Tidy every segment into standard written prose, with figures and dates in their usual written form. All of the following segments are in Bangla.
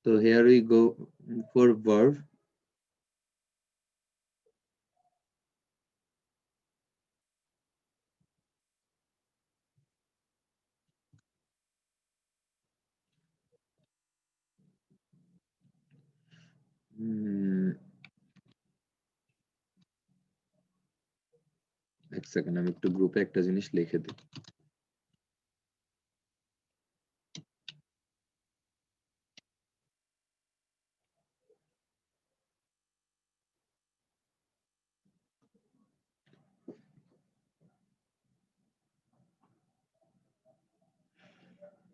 So here we go for verb. এক সেকেন্ড, আমি একটু গ্রুপে একটা জিনিস লিখে দিই।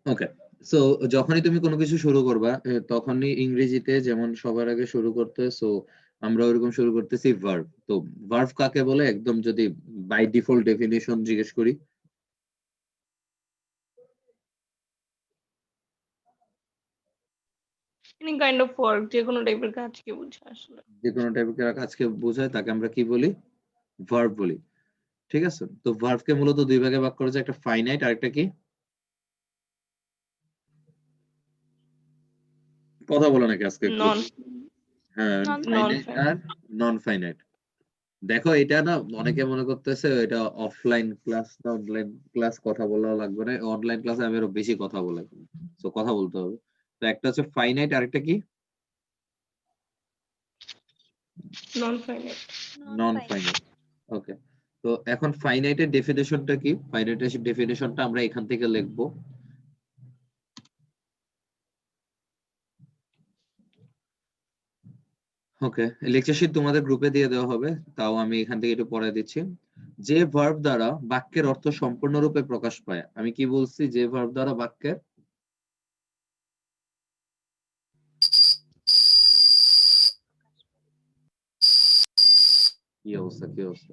ওকে, সো যখনই তুমি কোনো কিছু শুরু করবা তখনই ইংরেজিতে যেমন সবার আগে শুরু করতে, সো আমরা ওরকম শুরু করতেছি ভার্ব। তো ভার্ব কাকে বলে একদম যদি বাই ডিফল্ট ডেফিনিশন জিজ্ঞেস করি? এনি কাইন্ড অফ ওয়ার্ক, যে কোনো টাইপের কাজকে বোঝায় আসলে। যে কোনো টাইপের কাজকে বোঝায় তাকে আমরা কি বলি? ভার্ব বলি। ঠিক আছে, তো ভার্বকে মূলত দুই ভাগে ভাগ করা যায়, একটা ফাইনাইট আর একটা কি? কথা বলো নাকি আজকে একটু? নন হ্যাঁ, নন ফাইনাইট ফাইনাইট। আর নন ফাইনাইট। দেখো এটা না অনেকে মনে করতেছে এটা অফলাইন ক্লাস না অনলাইন ক্লাস, কথা বলা লাগবে না, অনলাইন ক্লাসে আমি আরো বেশি কথা বলে, তো কথা বলতে হবে। তো একটা হচ্ছে ফাইনাইট আর একটা কি? Non finite. Non finite. ওকে, তো এখন ফাইনাইটের ডেফিনেশনটা কি? ফাইনাইটের ডেফিনেশনটা আমরা এখান থেকে লিখবো। ওকে, লেকচার শিট তোমাদের গ্রুপে দিয়ে দেওয়া হবে, তাও আমি এখান থেকে একটু পড়ে দিচ্ছি। যে ভার্ব দ্বারা বাক্যের অর্থ সম্পূর্ণরূপে প্রকাশ পায়, আমি কি বলছি? যে ভার্ব দ্বারা বাক্যের কি অবস্থা, কি অবস্থা,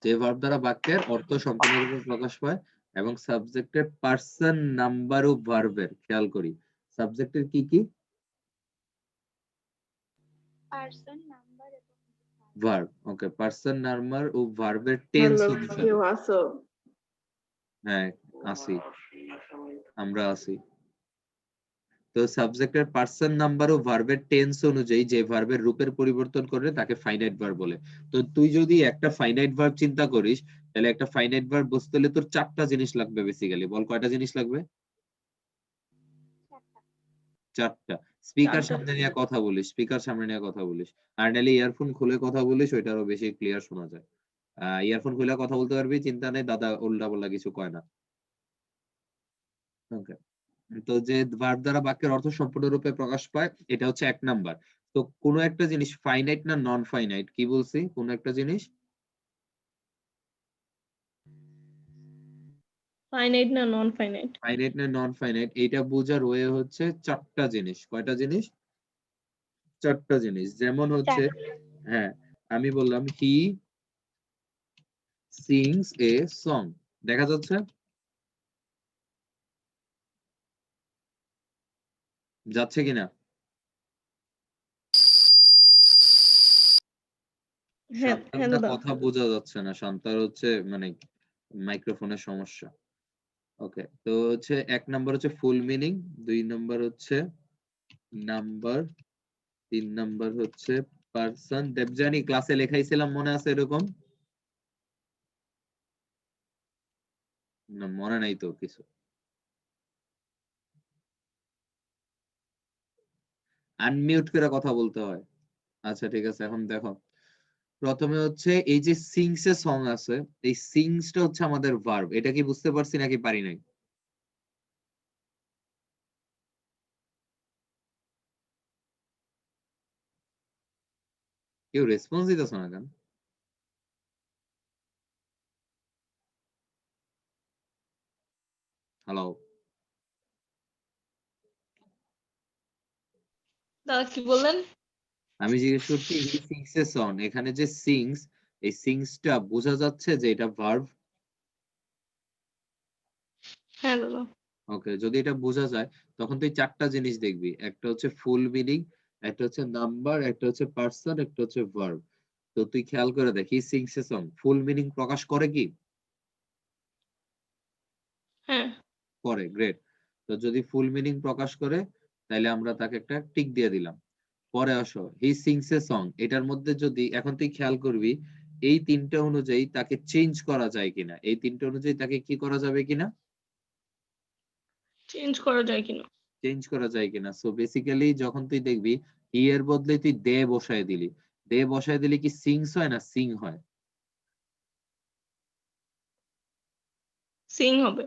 যে ভার্ব দ্বারা বাক্যের অর্থ সম্পূর্ণরূপে প্রকাশ পায় এবং সাবজেক্টের পার্সন, নাম্বার ও ভার্বের, খেয়াল করি সাবজেক্টের কি কি? পার্সন, নাম্বার এবং ভার্ব। ওকে, পার্সন, নাম্বার ও ভার্বের টেন্স অনুসারে। কেউ আসো? হ্যাঁ, আসি, আমরা আসি। তো সাবজেক্টের পার্সন, নাম্বার ও ভার্বের টেন্স অনুযায়ী যে ভার্বের রূপের পরিবর্তন করে তাকে ফাইনাইট ভার্ব বলে। তো তুই যদি একটা ফাইনাইট ভার্ব চিন্তা করিস, তাহলে একটা ফাইনাইট ভার্ব বুঝতে হলে তোর চারটা জিনিস লাগবে বেসিক্যালি। বল কয়টা জিনিস লাগবে? চারটা। স্পিকার চারটা। সামনে নিয়ে কথা বলিস, স্পিকার সামনে নিয়ে কথা বলিস, আর নাহলে ইয়ারফোন খুলে কথা বলিস, ওইটা আরো বেশি ক্লিয়ার শোনা যায়। ইয়ারফোন খুলে কথা বলতে পারবি, চিন্তা নেই, দাদা উল্টা পাল্টা কিছু কয় না। ওকে, তো যে ভার্ব দ্বারা বাক্যের অর্থ সম্পূর্ণরূপে প্রকাশ পায়, এটা হচ্ছে এক নাম্বার। তো কোনো একটা জিনিস ফাইনাইট না নন ফাইনাইট, কি বলছি? কোনো একটা জিনিস ফাইনাইট না নন ফাইনাইট? ফাইনাইট না নন ফাইনাইট, এইটা বোঝার ওয়ে হচ্ছে চারটা জিনিস। কয়টা জিনিস? চারটা জিনিস। যেমন হচ্ছে, হ্যাঁ, আমি বললাম হি সিংস এ সং, দেখা যাচ্ছে? যাচ্ছে কিনা? হ্যাঁ হ্যাঁ শান্তার দাদা। কথা বোঝা যাচ্ছে না, শান্তার হচ্ছে মানে মাইক্রোফোনের সমস্যা। ওকে, তো হচ্ছে এক নাম্বার হচ্ছে ফুল মিনিং, দুই নাম্বার হচ্ছে নাম্বার, তিন নাম্বার হচ্ছে পার্সন। দেবজানি ক্লাসে লেখাইছিলাম, মনে আছে এরকম? না মনে নাই তো কিছু। আনমিউট করে কথা বলতে হয়। আচ্ছা ঠিক আছে, এখন দেখো, প্রথমে হচ্ছে এই যে সিংস এ সং আছে, এই সিংসটা হচ্ছে আমাদের ভার্ব। এটা কি বুঝতে পারছি নাকি পারি নাই? কেউ রেসপন্স দিতেছ না কেন? হ্যালো, দাদা কি বললেন? আমি জিজ্ঞেস করছি হি সিংস এ সং, এখানে যে সিংস, এই সিংসটা বোঝা যাচ্ছে যে এটা ভার্ব? হ্যাঁ দাদা। ওকে, যদি এটা বোঝা যায় তখন তুই চারটা জিনিস দেখবি, একটা হচ্ছে ফুল মিনিং, একটা হচ্ছে নাম্বার, একটা হচ্ছে পার্সন, একটা হচ্ছে ভার্ব। তো তুই খেয়াল করে দেখ, he sings a song full meaning প্রকাশ করে কি? হ্যাঁ। করে, গ্রেট। তো যদি ফুল মিনিং প্রকাশ করে, তাইলে আমরা তাকে একটা টিক দিয়ে দিলাম। পরে আসো হি সিংস এ সং, এটার মধ্যে যদি এখন তুই খেয়াল করবি এই তিনটা অনুযায়ী তাকে চেঞ্জ করা যায় কিনা, এই তিনটা অনুযায়ী তাকে কি করা যাবে কিনা, চেঞ্জ করা যায় কিনা। চেঞ্জ করা যায় কিনা। সো বেসিক্যালি যখন তুই দেখবি হি এর বদলে তুই দে বসায় দিলি, দে বসায় দিলে কি সিংস হয় না সিং হয়? সিং হবে।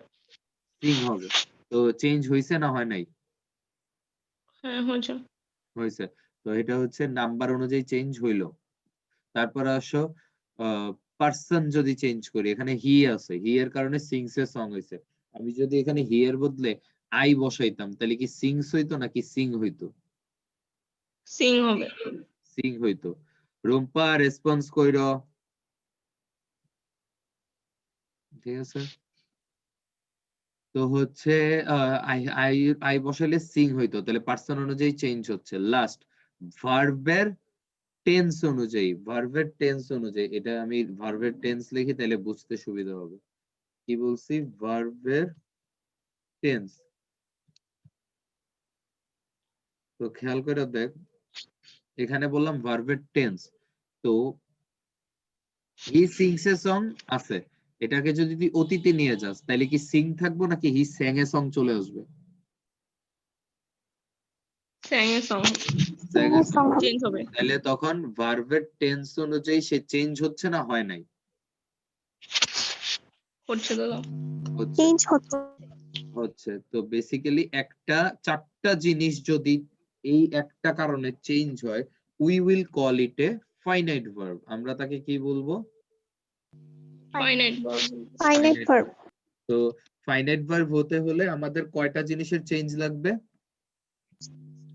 সিং হবে। তো চেঞ্জ হইছে না হয় নাই? হ্যাঁ হয়েছে। হয়েছে। তো এটা হচ্ছে নাম্বার অনুযায়ী চেঞ্জ হইলো। তারপর আসো পার্সন যদি চেঞ্জ করি, এখানে হি আছে, হি এর কারণে সিংস এর সং হইছে। আমি যদি এখানে হি এর বদলে আই বসাইতাম তাহলে কি সিংস হইতো নাকি সিং হইতো? সিং হবে। সিং হইতো। রুম্পা রেসপন্স কইরো, ঠিক আছে। তো হচ্ছে আই আই আই বসাইলে সিং হইতো, তাহলে পার্সন অনুযায়ী চেঞ্জ হচ্ছে। লাস্ট ভার্বের টেন্স অনুযায়ী, ভার্বের টেন্স অনুযায়ী, এটা আমি ভার্বের টেন্স লিখি তাহলে বুঝতে সুবিধা হবে। কি বলছি? ভার্বের টেন্স। তো খেয়াল করে দেখ, এখানে বললাম ভার্বের টেন্স। তো হি সিংস এ সং আছে, এটাকে যদি তুই অতীতে নিয়ে যাস তাহলে কি সিং থাকবো নাকি হি স্যাং এ সং চলে আসবে? স্যাং এর সং স্যাং এ সং। চেঞ্জ হবে। তাহলে তখন ভার্বের টেন্স অনুযায়ী সে চেঞ্জ হচ্ছে না হয় নাই? হচ্ছে দাদা। হচ্ছে। চেঞ্জ হচ্ছে। হচ্ছে। তো বেসিক্যালি একটা চারটা জিনিস যদি এই একটা কারণে চেঞ্জ হয়, we will call it A finite verb. আমরা তাকে কি বলবো? Finite verb. Finite verb. তো ফাইনাইট ভার্ব হতে হলে আমাদের কয়টা জিনিসের চেঞ্জ লাগবে?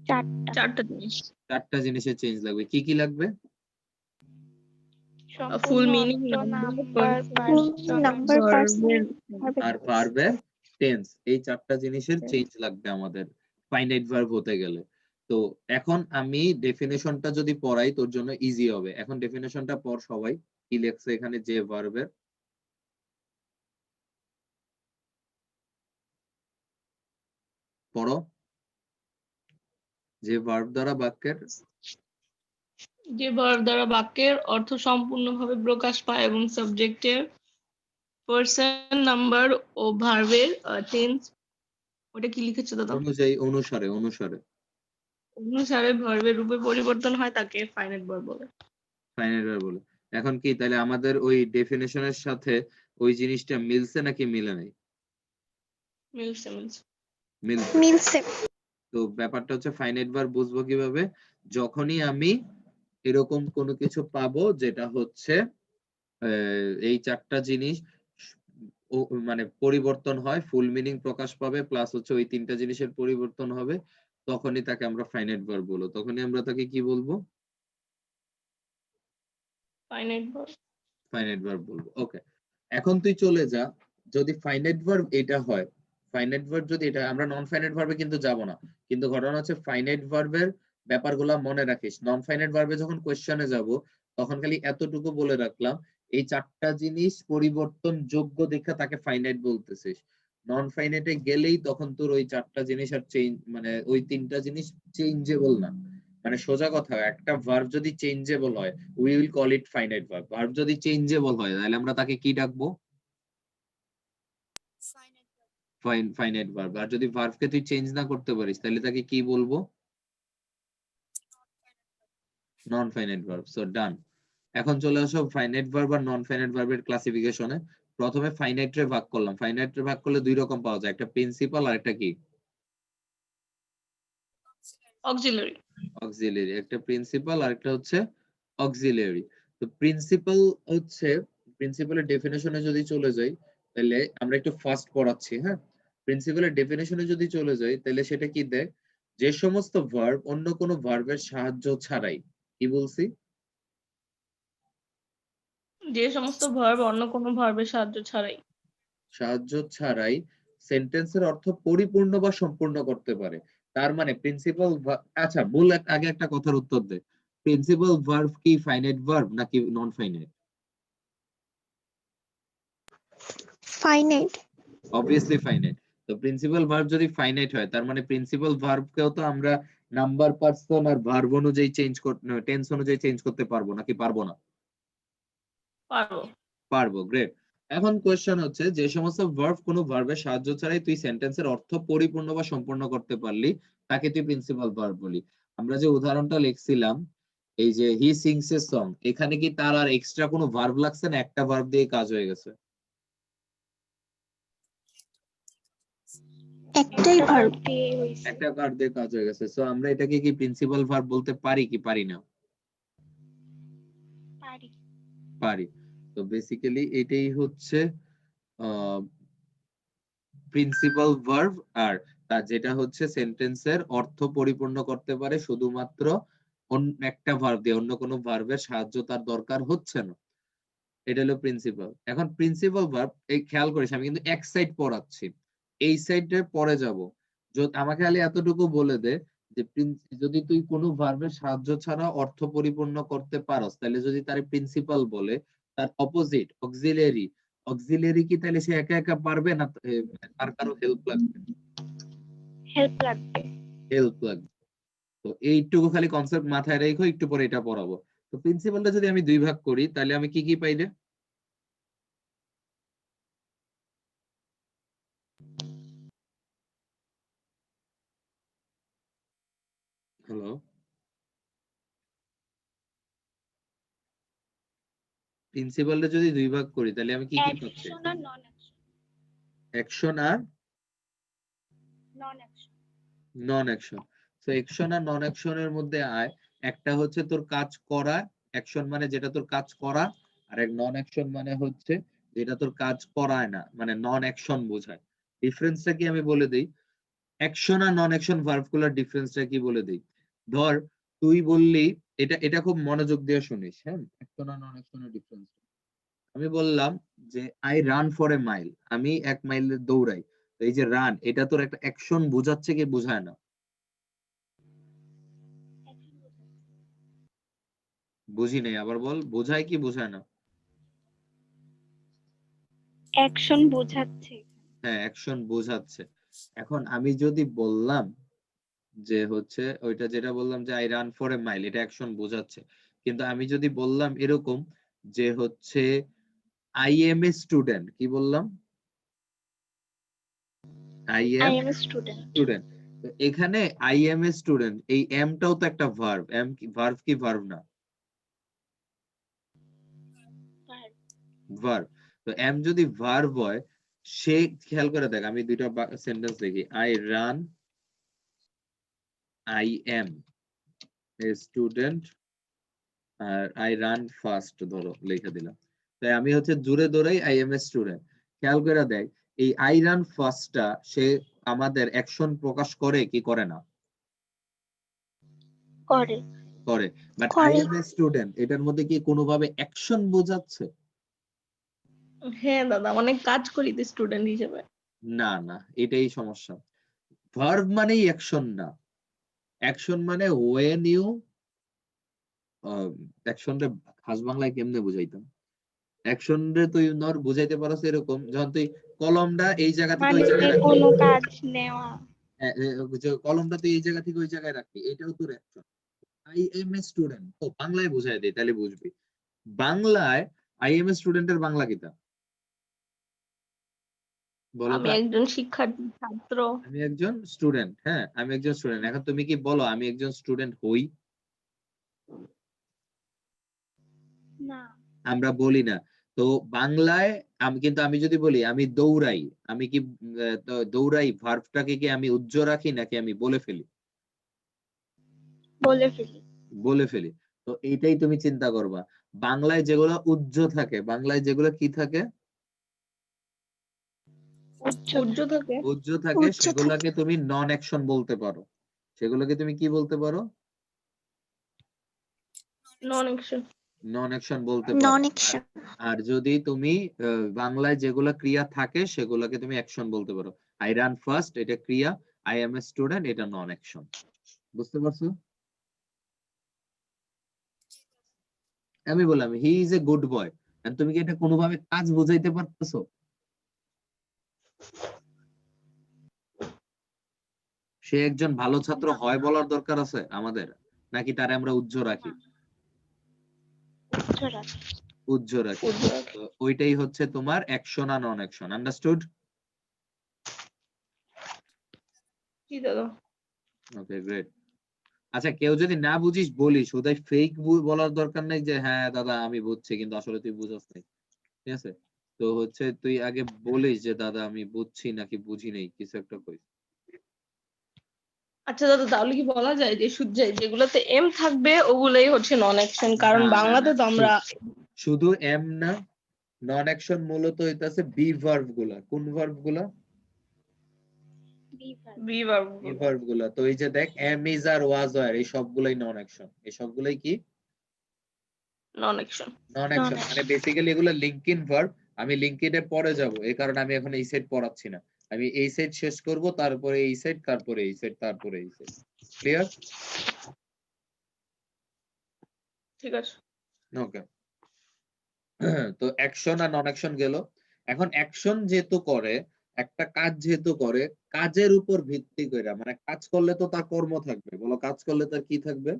চারটা। চারটা জিনিস। চারটা জিনিসের চেঞ্জ লাগবে। কি কি লাগবে? ফুল সম্পূর্ণ মিনিং, অর্থ, নাম্বার, নাম্বার, পার্সন, আর ভার্বের টেন্স, এই চারটা জিনিসের চেঞ্জ লাগবে আমাদের ফাইনাইট ভার্ব হতে গেলে। তো এখন আমি ডেফিনেশনটা যদি পড়াই তোর জন্য ইজি হবে। এখন ডেফিনেশনটা পড় সবাই, কি লেখছে এখানে যে ভার্বের। পড়ো। যে ভার্ব দ্বারা বাক্যের যে ভার্ব দ্বারা বাক্যের অর্থ সম্পূর্ণভাবে প্রকাশ পায় এবং সাবজেক্টের পার্সন, নাম্বার ও ভার্বের টেন্স, ওটা কি লিখেছে দাদা, অনুযায়ী, অনুসারে, অনুসারে অনুসারে ভার্বের রূপে পরিবর্তন হয় তাকে ফাইনাইট ভার্ব বলে। ফাইনাইট ভার্ব বলে। এখন কি তাহলে আমাদের ওই ডেফিনেশনের সাথে ওই জিনিসটা মিলছে নাকি মিলে নাই? মিলছে মিলছে মিলছে। মিলছে। তো ব্যাপারটা হচ্ছে ফাইনাইট ভার্ব বুঝবো কিভাবে? যখনই আমি এরকম কোনো কিছু পাবো যেটা হচ্ছে এই চারটা জিনিস মানে পরিবর্তন হয়, ফুল মিনিং প্রকাশ পাবে, প্লাস হচ্ছে ওই তিনটা জিনিসের পরিবর্তন হবে, তখনই তাকে আমরা ফাইনাইট ভার্ব বলবো। তখনই আমরা তাকে কি বলবো? Finite verb. ফাইনাইট ভার্ব বলবো। ওকে, এখন তুই চলে যা, যদি ফাইনাইট ভার্ব এটা হয়, ফাইনাইট ভার্ব যদি এটা, আমরা নন ফাইনাইট ভার্বে কিন্তু যাব না। কিন্তু ঘটনা হচ্ছে ফাইনাইট ভার্বের ব্যাপারগুলো মনে রাখিস। নন ফাইনাইট ভার্বে যখন কোশ্চেনে যাব তখন খালি এতটুকু বলে রাখলাম, এই চারটা জিনিস পরিবর্তন যোগ্য দেখে তাকে ফাইনাইট বলতেছিস। নন ফাইনাইটে গেলেই তখন তোর ওই চারটা জিনিস আর চেঞ্জ, মানে ওই তিনটা জিনিস চেঞ্জেবল না। মানে সোজা কথা, একটা ভার্ব যদি চেঞ্জেবল হয় we will call it finite verb. Verb যদি চেঞ্জেবল হয় তাহলে আমরা তাকে কি ডাকবো? Finite verb. আর যদি ভার্বকে তুই চেঞ্জ না করতে পারিস তাহলে তাকে কি বলবো? নন ফাইনাইট ভার্ব। সো ডান। এখন চলে আসো ফাইনাইট ভার্ব আর নন ফাইনাইট ভার্বের ক্লাসিফিকেশনে। প্রথমে ফাইনাইট রে ভাগ করলাম। ফাইনাইট রে ভাগ করলে দুই রকম পাওয়া যায়, একটা প্রিন্সিপাল আর একটা কি? অক্সিলারি। অক্সিলারি। একটা প্রিন্সিপাল আর একটা হচ্ছে অক্সিলারি। তো প্রিন্সিপাল হচ্ছে, প্রিন্সিপালের ডেফিনেশনে যদি চলে যাই তাহলে আমরা একটু ফাস্ট পড়াচ্ছি, হ্যাঁ। প্রিন্সিপালের ডেফিনেশনে যদি চলে যাই তাহলে সেটা কি দেয়? যে সমস্ত ভার্ব অন্য কোনো ভার্বের সাহায্য ছাড়াই, কি বলছি? যে সমস্ত ভার্ব অন্য কোনো ভার্বের সাহায্য ছাড়াই, সাহায্য ছাড়াই সেন্টেন্সের অর্থ পরিপূর্ণ বা সম্পূর্ণ করতে পারে। তার মানে প্রিন্সিপাল, আচ্ছা বল, আগে একটা কথার উত্তর দে। প্রিন্সিপাল ভার্ব কি ফাইনাইট ভার্ব নাকি non finite? Finite. Obviously finite. তো প্রিন্সিপাল ভার্ব যদি ফাইনাইট হয় তার মানে প্রিন্সিপাল ভার্বকেও তো আমরা নাম্বার, পার্সন আর ভার্ব অনুযায়ী টেন্স অনুযায়ী চেঞ্জ করতে পারবো নাকি পারবো না? পারবো। পারবো। গ্রেট। এখন কোয়েশ্চেন হচ্ছে যে সমস্ত ভার্ব কোনো ভার্বের সাহায্য ছাড়াই তুই সেন্টেন্সের অর্থ পরিপূর্ণ বা সম্পূর্ণ করতে পারলি তাকে তুই প্রিন্সিপাল ভার্ব বলি। আমরা যে উদাহরণটা লিখছিলাম এই যে হি সিংস এ সং, এখানে কি তার আর এক্সট্রা কোনো ভার্ব লাগছে না একটা ভার্ব দিয়ে কাজ হয়ে গেছে? একটাই ভার্ব। একটা ভার্ব দিয়ে কাজ হয়ে গেছে। সো আমরা এটাকে কি প্রিন্সিপাল ভার্ব বলতে পারি কি পারি না? পারি। পারি। তো বেসিক্যালি এটাই হচ্ছে প্রিন্সিপাল ভার্ব, আর তা যেটা হচ্ছে সেন্টেন্সের অর্থ পরিপূর্ণ করতে পারে শুধুমাত্র অন্য একটা ভার্ব দিয়ে, অন্য কোনো ভার্বের সাহায্য তার দরকার হচ্ছে না। এটা হলো প্রিন্সিপাল। এখন প্রিন্সিপাল ভার্ব এই খেয়াল করিস আমি কিন্তু এক সাইড পড়াচ্ছি, এই সাইডে পরে যাব। আমাকে খালি এতটুকু বলে দে যে যদি তুই কোনো ভার্বের সাহায্য ছাড়া অর্থ পরিপূর্ণ করতে পারস তাহলে যদি তার প্রিন্সিপাল বলে, তার অপোজিট অক্সিলারি, অক্সিলারি কি তাহলে সে একা একা পারবে না তার কারো হেল্প লাগবে? হেল্প লাগবে। হেল্প লাগবে। তো এইটুকু খালি কনসেপ্ট মাথায় রেখো, একটু পরে এটা পড়াবো। তো প্রিন্সিপালটা যদি আমি দুই ভাগ করি তাহলে আমি কি কি পাই রে? হ্যালো, প্রিন্সিপালটা যদি দুই ভাগ করি তাহলে আমি কি কি পাচ্ছি? অ্যাকশন আর নন অ্যাকশন। অ্যাকশন আর নন অ্যাকশন। নন অ্যাকশন। তো অ্যাকশন আর নন অ্যাকশনের মধ্যে আয় একটা হচ্ছে তোর কাজ করা, অ্যাকশন মানে যেটা তোর কাজ করা, আর এক নন অ্যাকশন মানে হচ্ছে যেটা তোর কাজ করায় না, মানে নন অ্যাকশন বোঝায়। ডিফারেন্সটা কি আমি বলে দিই, অ্যাকশন আর নন অ্যাকশন ভার্বগুলোর ডিফারেন্সটা কি বলে দিই। ধর তুই বললি, এটা এটা খুব মনোযোগ দিয়ে শুনিস, হ্যাঁ, অ্যাকশন আর নন অ্যাকশনের ডিফারেন্স। আমি বললাম যে I run for a mile, আমি 1 মাইল দৌড়াই। তো এই যে রান, এটা তোর একটা অ্যাকশন বোঝাচ্ছে কি বোঝায় না? বুঝি নাই, আবার বল, বোঝায় কি বোঝায় না? অ্যাকশন বোঝাচ্ছে। হ্যাঁ, অ্যাকশন বোঝাচ্ছে। এখন আমি যদি বললাম যে হচ্ছে ওইটা যেটা বললাম যে I run for a mile, এটা অ্যাকশন বোঝাচ্ছে। কিন্তু আমি যদি বললাম এরকম যে হচ্ছে আই এম এ স্টুডেন্ট, কি বললাম? I I am am a student. Student. তো এখানে আই এম এ স্টুডেন্ট, এই এমটাও তো একটা ভার্ব। এম কি ভার্ব কি ভার্ব না? ভার্ব। তো এম যদি ভার্ব হয়, সে খেয়াল করে দেখ, আমি দুইটা সেন্টেন্স দেখি, I run, I am a student, আর আই রান ফাস্ট ধরো লিখে দিলাম। তাই আমি হচ্ছে জোরে দৌড়াই, আই এম এ স্টুডেন্ট। খেয়াল করে দেখ এই আই রান ফাস্টটা সে আমাদের অ্যাকশন প্রকাশ করে কি করে না? করে। করে। বাট আই করে। এম এ স্টুডেন্ট এটার মধ্যে কি কোনোভাবে অ্যাকশন বোঝাচ্ছে? হ্যাঁ দাদা, অনেক কাজ করি স্টুডেন্ট হিসেবে। না না, এটাই সমস্যা। ভার্ব মানেই অ্যাকশন না। অ্যাকশন মানে ওয়েন ইউ অ্যাকশন রে খাস বাংলায় কেমনে বুঝাইতাম? অ্যাকশন রে তুই ধর বুঝাইতে পারছ এরকম, যখন তুই কলমটা এই জায়গা থেকে ওই মানে জায়গায় রাখবি, কোনো কাজ নেওয়া। যে কলমটা তুই এই জায়গা থেকে ওই জায়গায় রাখবি, এটাও তোর action. I am a student, ও বাংলায় বুঝাই দেই তাহলে বুঝবি। বাংলায় আই এম এ স্টুডেন্টের বাংলা কিতা বলো আমি তো? একজন শিক্ষার্থী, ছাত্র। আমি একজন স্টুডেন্ট, হ্যাঁ আমি একজন স্টুডেন্ট। এখন তুমি কি বলো আমি একজন স্টুডেন্ট হই? না। আমরা বলি না। তো বাংলায় আমি যদি বলি আমি দৌড়াই, আমি কি দৌড়াই ভার্বটাকে কি আমি উজ্জ্ব রাখি নাকি আমি বলে ফেলি? বলে ফেলি। বলে ফেলি। তো এইটাই তুমি চিন্তা করবা, বাংলায় যেগুলো উজ্জ্ব থাকে, বাংলায় যেগুলো কি থাকে? উজ্জ্ব থাকে। উজ্জ্ব থাকে, উচ্চ থাকে। সেগুলোকে তুমি নন অ্যাকশন বলতে পারো। সেগুলোকে তুমি কি বলতে পারো? নন অ্যাকশন। নন অ্যাকশন বলতে পারো। নন আর অ্যাকশন। আর যদি তুমি বাংলায় যেগুলো ক্রিয়া থাকে সেগুলোকে তুমি অ্যাকশন বলতে পারো। আই রান ফার্স্ট এটা ক্রিয়া, আই এম এ স্টুডেন্ট এটা নন অ্যাকশন। বুঝতে পারছো? আমি বললাম he is a good boy, তুমি কি এটা কোনোভাবে কাজ বুঝাইতে পারতেছো? সে একজন ভালো ছাত্র হয় বলার দরকার আছে আমাদের, নাকি তারে আমরা উজ্জ্ব রাখি? উচ্চ রাখি। উজ্জ্ব রাখি। তো ওইটাই হচ্ছে তোমার অ্যাকশন আর নন অ্যাকশন। আন্ডারস্টুড? জি দাদা। ওকে, গ্রেট। আচ্ছা, কেউ যদি না বুঝিস বলিস, ওটাই ফেক বলার দরকার নাই যে হ্যাঁ দাদা আমি বুঝছি কিন্তু আসলে তুই বুঝছ নাই, ঠিক আছে? তো হচ্ছে তুই আগে বলিস যে দাদা আমি বুঝছি নাকি বুঝি নাই, কিছু একটা কই। আচ্ছা দাদা, তাহলে কি বলা যায় যে যেগুলোতে এম থাকবে ওগুলোই হচ্ছে নন অ্যাকশন, কারণ না, না, বাংলাতে না, তো আমরা শুধু এম না, নন অ্যাকশন মূলত হইতাছে বি ভার্ব গুলা। কোন ভার্ব গুলা? Be verb. Be verb be verb গুলা। তো এই যে দেখ, এম ইজ আর ওয়াজ আর, এই সবগুলাই নন অ্যাকশন। এই সবগুলাই কি? নন অ্যাকশন। নন অ্যাকশন। মানে বেসিক্যালি এগুলো লিঙ্কিং ভার্ব। আমি লিঙ্কিং এর পরে যাব, এই কারণে আমি এখন এই সেট পড়াচ্ছি না। আমি এই সেট শেষ করব, তারপরে এই সেট, তারপরে এই সেট, তারপরে এই সেট। ক্লিয়ার? ঠিক আছে। ওকে। তো অ্যাকশন আর নন অ্যাকশন গেল। এখন অ্যাকশন যেহেতু করে, একটা কাজ যেহেতু করে, কাজের উপর ভিত্তি করে, মানে কাজ করলে তো তার কর্ম থাকবে। বলো, কাজ করলে তার কি থাকবে?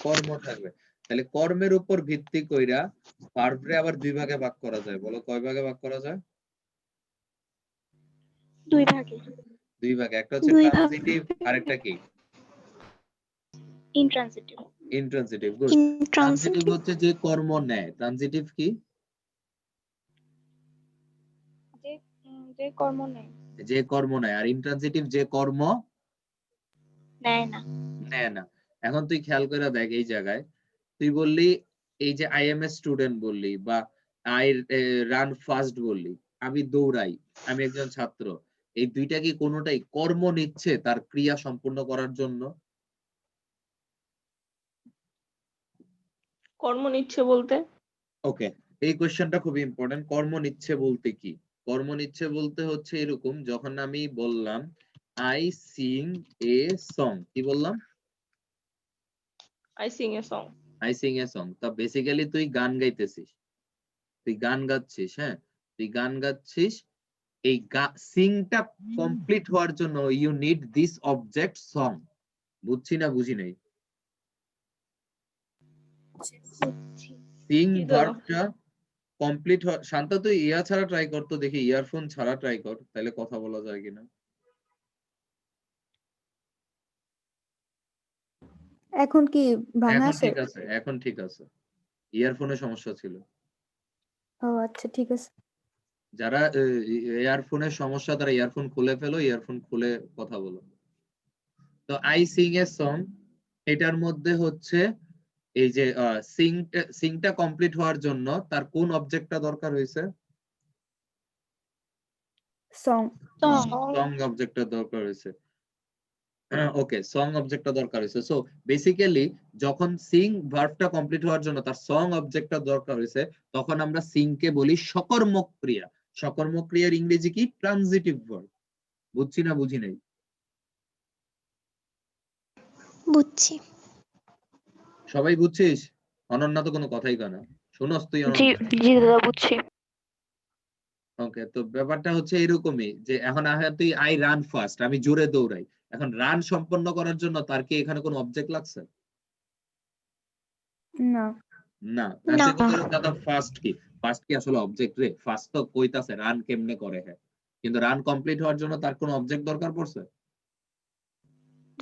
কর্ম থাকবে। তাহলে কর্মের উপর ভিত্তি কইরা ভার্বরে আবার দুই ভাগে ভাগ করা যায়। বলো, কয় ভাগে ভাগ করা যায়? দুই ভাগে। দুই ভাগে। একটা হচ্ছে দুই ভাগ। ট্রানজিটিভ, আরেকটা কি? Intransitive. Intransitive. Good. Transitive intransitive হচ্ছে যে কর্ম নেয়। ট্রানজিটিভ কি? যে কর্ম নেই। যে কর্ম নেয়। আর ইন্ট্রানজিটিভ যে কর্ম নেয় না। নেয় না। এখন তুই খেয়াল করে দেখ, এই জায়গায় তুই বললি এই যে আই এম এ স্টুডেন্ট বললি, বা আই রান ফাস্ট বললি, আমি দৌড়াই, আমি একজন ছাত্র, এই দুইটা কি কোনোটাই কর্ম নিচ্ছে তার ক্রিয়া সম্পূর্ণ করার জন্য? কর্ম নিচ্ছে বলতে? ওকে, এই কোশ্চেনটা খুবই ইম্পর্টেন্ট। কর্ম নিচ্ছে বলতে কি? কর্ম নিচ্ছে বলতে হচ্ছে এরকম, যখন আমি বললাম আই সিং এ সং, কি বললাম? I sing a song. I sing a song. তা বেসিক্যালি তুই গান গাইতেছিস, তুই গান গাচ্ছিস, হ্যাঁ, তুই গান গাচ্ছিস। এই সিংটা কমপ্লিট হওয়ার জন্য you need this object song. বুঝছি না বুঝি নাই? সিং কি দাদা? ভার্বটা কমপ্লিট শান্তা, তুই ইয়া ছাড়া ট্রাই কর তো দেখি, ইয়ারফোন ছাড়া ট্রাই কর, তাহলে কথা বলা যায় কিনা। এখন কি ভাঙা এখন আছে? ঠিক আছে, এখন ঠিক আছে। ইয়ারফোনে সমস্যা ছিল। ও আচ্ছা, ঠিক আছে। যারা ইয়ারফোনের সমস্যা, তারা ইয়ারফোন খুলে ফেলো, ইয়ারফোন খুলে কথা বলো। তো আই সিং এ সং, এটার মধ্যে হচ্ছে এই যে সিংটা কমপ্লিট হওয়ার জন্য তার কোন অবজেক্টটা দরকার হয়েছে? সং। সং অবজেক্টটা দরকার হয়েছে। ওকে, সং অবজেক্টটা দরকার হয়েছে। সো বেসিক্যালি যখন সিং ভার্বটা কমপ্লিট হওয়ার জন্য তার সং অবজেক্টটা দরকার হয়েছে, তখন আমরা সিং কে বলি সকর্মক ক্রিয়া। সকর্মক ক্রিয়ার ইংরেজি কি? Transitive verb. বুঝছি না বুঝি নাই? বুঝছি। সবাই বুঝছিস? অনন্যা তো কোনো কথাই কয় না। শুনস তুই জি অনন্যা? জি দাদা, বুঝছি। ওকে, তো ব্যাপারটা হচ্ছে এরকমই যে এখন তুই আই রান ফাস্ট, আমি জোরে দৌড়াই। এখন রান সম্পন্ন করার জন্য তার কি এখানে কোনো অবজেক্ট লাগছে? না। না। না। সে কথা, দাদা ফাস্ট কি? ফাস্ট কি আসলে অবজেক্ট রে? ফাস্ট তো কইতাছে রান কেমনে করে, হ্যাঁ, কিন্তু রান কমপ্লিট হওয়ার জন্য তার কোনো অবজেক্ট দরকার পড়ছে?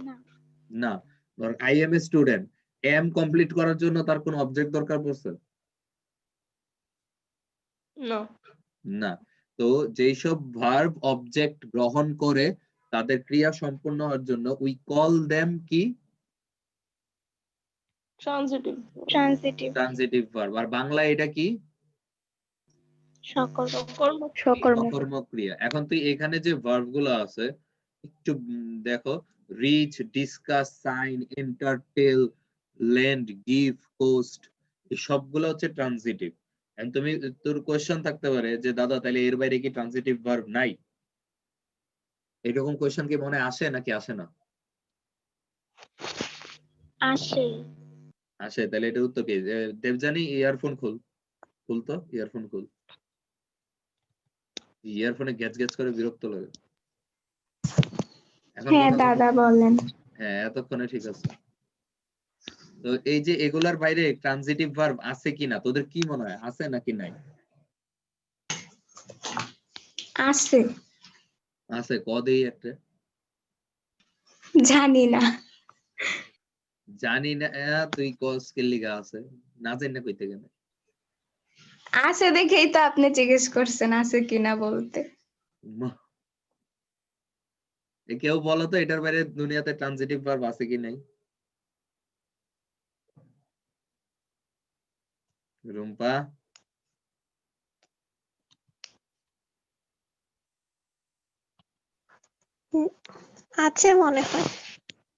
না। না। ধর I am a student, am complete করার জন্য তার কোনো অবজেক্ট দরকার পড়ছে? না। না। তো যেই সব ভার্ব অবজেক্ট গ্রহণ করে তাদের ক্রিয়া সম্পূর্ণ হওয়ার জন্য উই কল দেম কি? ট্রানজিটিভ। ট্রান্সিটিভ। Transitive verb. আর বাংলায় এটা কি? সকর্মক। কর্ম। সকর্মক। সকর্মক ক্রিয়া। এখন তুই এখানে যে ভার্ব গুলো আছে একটু দেখো, রিচ, ডিসকাস, সাইন, এন্টার, টেল, লেন্ড, গিভ, কোস্ট, এই সবগুলো হচ্ছে ট্রানজিটিভ। তুমি, তোর কোয়েশ্চেন থাকতে পারে যে দাদা তাহলে এর বাইরে কি ট্রানজিটিভ ভার্ব নাই? এরকম কোয়েশ্চেন কি মনে আসে নাকি আসে না? আসে। আসে। তাহলে এটার উত্তর কি? দেবজানি, ইয়ারফোন খুলতো, ইয়ারফোন খুল। ইয়ারফোনে গ্যাচ গ্যাচ করে বিরক্ত লাগে। এখন হ্যাঁ কথা বলতে- দাদা বলেন। হ্যাঁ এতক্ষণে ঠিক আছে। তো এই যে এগুলার বাইরে ট্রানজিটিভ ভার্ব আছে কিনা তোদের কি মনে হয়, আছে নাকি নাই? আছে, আছে, কদেই একটা। জানি না। জানি না, তুই কস কে লিগা আছে, না জানি না কইতে গেলে। আছে দেখেই তো আপনি জিজ্ঞেস করছেন আছে কিনা বলতে। কেউ বলো তো এটার বাইরে দুনিয়াতে ট্রানজিটিভ ভার্ব আছে কি নাই? রুম্পা? আছে মনে হয়।